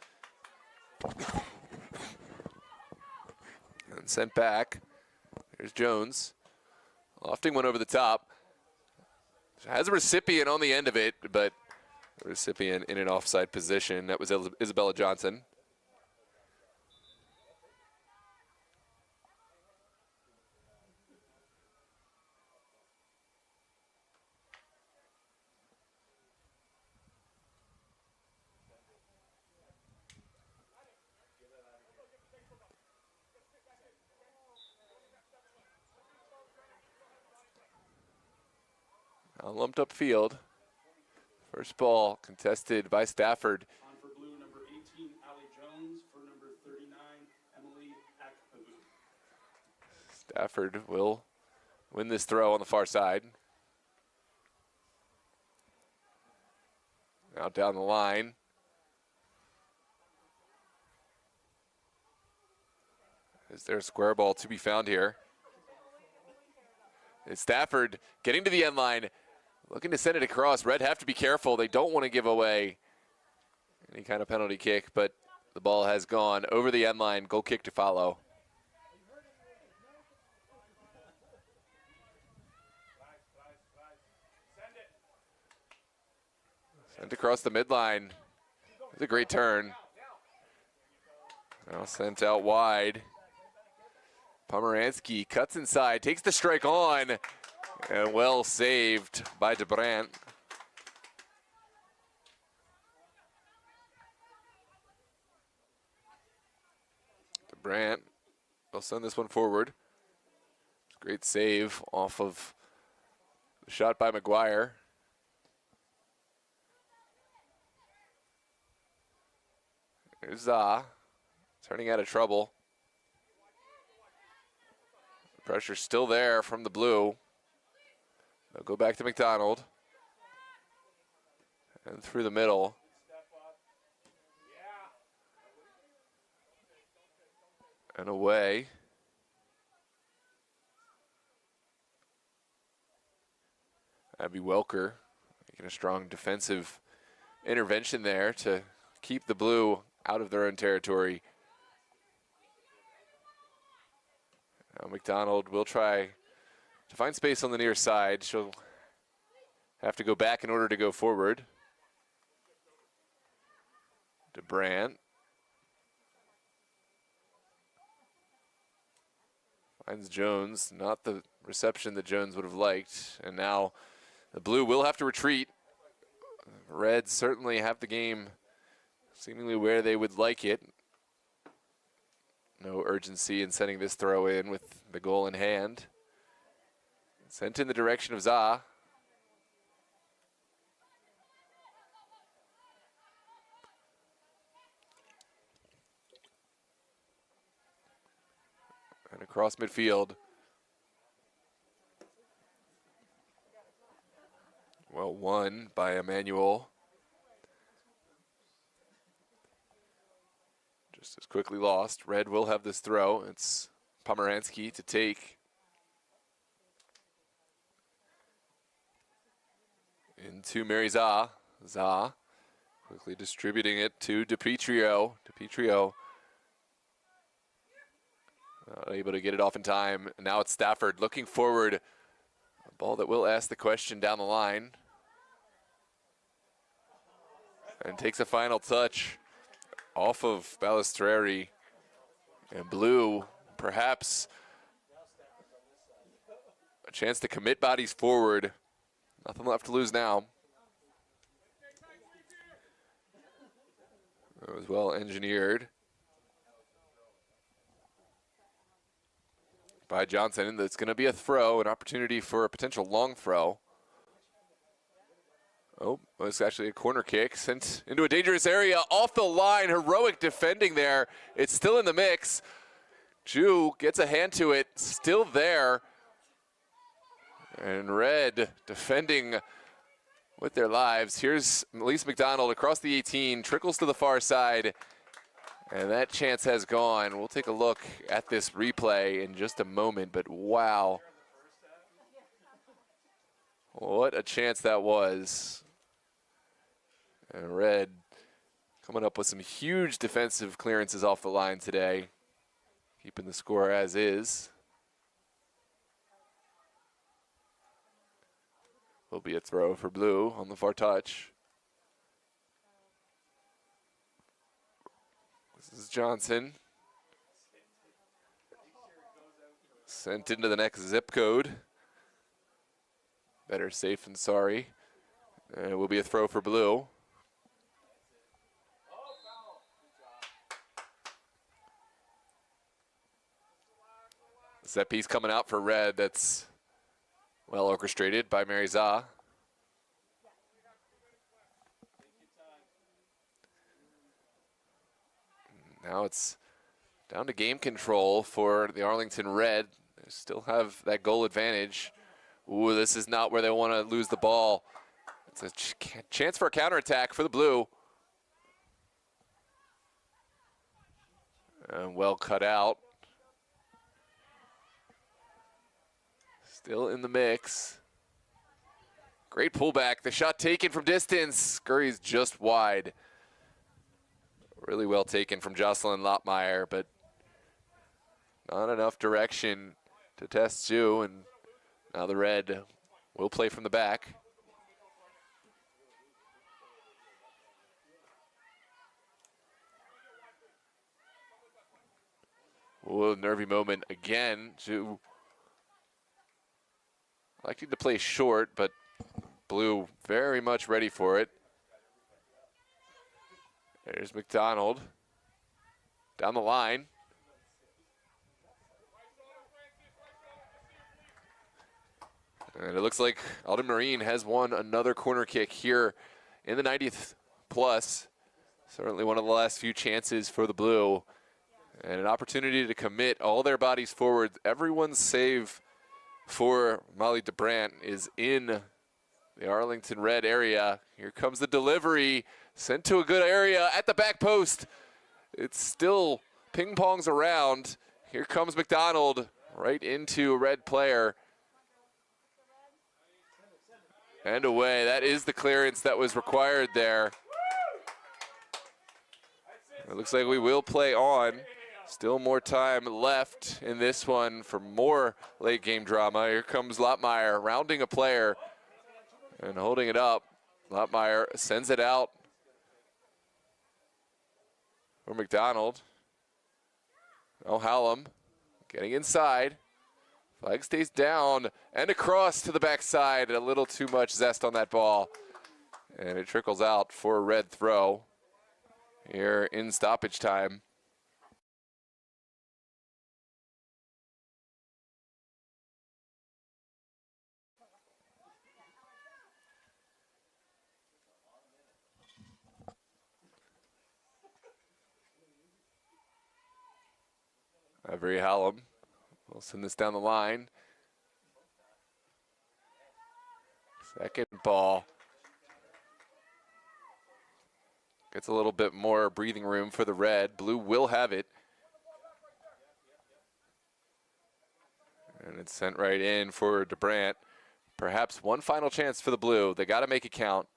And sent back. Here's Jones. Lofting one over the top. Has a recipient on the end of it, but the recipient in an offside position. That was Isabella Johnson. Lumped up field. First ball contested by Stafford.
On for blue, number 18, Allie Jones. For number 39, Emily Akpabu.
Stafford will win this throw on the far side. Now down the line. Is there a square ball to be found here? It's Stafford getting to the end line. Looking to send it across. Red have to be careful. They don't want to give away any kind of penalty kick, but the ball has gone over the end line. Goal kick to follow. Sent across the midline. It's a great turn. Now sent out wide. Pomeranski cuts inside, takes the strike on, and well saved by DeBrant. DeBrant will send this one forward. Great save off of the shot by McGuire. Here's Za, turning out of trouble. Pressure's still there from the blue. They'll go back to McDonald. And through the middle. And away. Abby Welker making a strong defensive intervention there to keep the blue out of their own territory. Now McDonald will try to find space on the near side. She'll have to go back in order to go forward. DeBrant. Finds Jones, not the reception that Jones would have liked. And now the Blue will have to retreat. Reds certainly have the game seemingly where they would like it. No urgency in sending this throw in with the goal in hand. Sent in the direction of Za. And across midfield. Well, won by Emmanuel. Just as quickly lost. Red will have this throw. It's Pomeranski to take. Into Mary Za. Za quickly distributing it to DiPietro. DiPietro not able to get it off in time. Now it's Stafford looking forward. A ball that will ask the question down the line. And takes a final touch off of Balistreri. And Blue, perhaps a chance to commit bodies forward. Nothing left to lose now. It was well engineered by Johnson, and it's going to be a throw, an opportunity for a potential long throw. Oh, it's actually a corner kick sent into a dangerous area off the line. Heroic defending there. It's still in the mix. Ju gets a hand to it, still there. And Red defending with their lives. Here's Elise McDonald across the 18, trickles to the far side. And that chance has gone. We'll take a look at this replay in just a moment, but wow. What a chance that was. And Red coming up with some huge defensive clearances off the line today, keeping the score as is. Will be a throw for Blue on the far touch. This is Johnson. Sent into the next zip code. Better safe than sorry. And it will be a throw for Blue. Set piece coming out for Red. That's well orchestrated by Mary Za. Now it's down to game control for the Arlington Red. They still have that goal advantage. Ooh, this is not where they want to lose the ball. It's a chance for a counterattack for the Blue. And well cut out. Still in the mix. Great pullback. The shot taken from distance. Scurries just wide. Really well taken from Jocelyn Lottmeyer, but not enough direction to test Ju. And now the Red will play from the back. Ooh, nervy moment again. Ju electing to play short, but Blue very much ready for it. There's McDonald down the line. And it looks like Alden Marine has won another corner kick here in the 90th plus. Certainly one of the last few chances for the Blue. And an opportunity to commit all their bodies forward. Everyone's save for Molly DeBrant is in the Arlington Red area. Here comes the delivery, sent to a good area at the back post. It's still ping-pongs around. Here comes McDonald right into a Red player. And away. That is the clearance that was required there. It looks like we will play on. Still more time left in this one for more late game drama. Here comes Lottmeyer rounding a player and holding it up. Lottmeyer sends it out for McDonald. O'Hallam getting inside. Flag stays down and across to the backside. A little too much zest on that ball. And it trickles out for a red throw here in stoppage time. Avery Hallam will send this down the line. Second ball. Gets a little bit more breathing room for the red. Blue will have it. And it's sent right in for DeBrant. Perhaps one final chance for the blue. They got to make it count.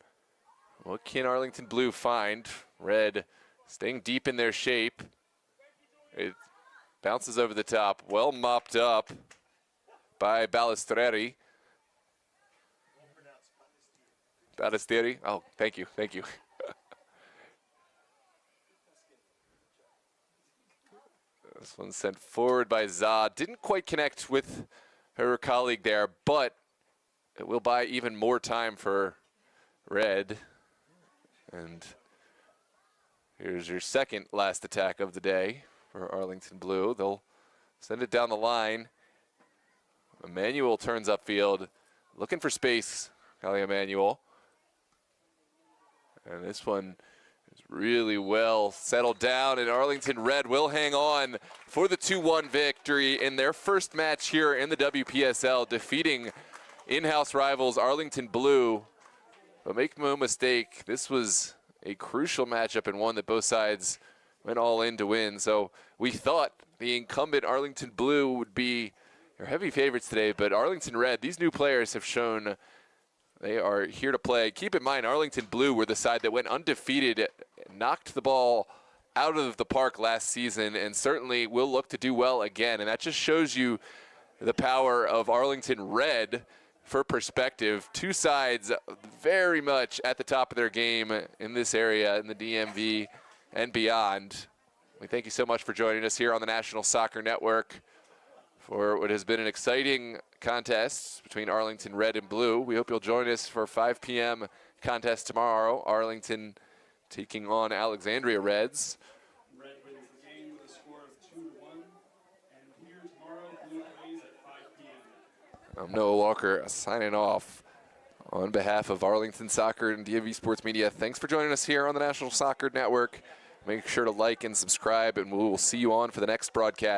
What can Arlington Blue find? Red staying deep in their shape. It bounces over the top. Well mopped up by Balistreri. Balistreri. Oh, thank you. Thank you. This one's sent forward by Zah. Didn't quite connect with her colleague there, but it will buy even more time for Red. And here's your second last attack of the day for Arlington Blue. They'll send it down the line. Emmanuel turns upfield, looking for space. Callie Emmanuel. And this one is really well settled down, and Arlington Red will hang on for the 2-1 victory in their first match here in the WPSL, defeating in-house rivals Arlington Blue. But make no mistake, this was a crucial matchup and one that both sides went all in to win. So we thought the incumbent Arlington Blue would be your heavy favorites today, but Arlington Red, these new players have shown they are here to play. Keep in mind, Arlington Blue were the side that went undefeated, knocked the ball out of the park last season, and certainly will look to do well again. And that just shows you the power of Arlington Red. For perspective, two sides very much at the top of their game in this area, in the DMV and beyond. We thank you so much for joining us here on the National Soccer Network for what has been an exciting contest between Arlington Red and Blue. We hope you'll join us for 5 p.m. contest tomorrow. Arlington taking on Alexandria Reds.
Red wins the game with a score of 2-1. And here tomorrow, Blue plays at 5 p.m.
I'm Noah Walker signing off on behalf of Arlington Soccer and DMV Sports Media. Thanks for joining us here on the National Soccer Network. Make sure to like and subscribe, and we will see you on for the next broadcast.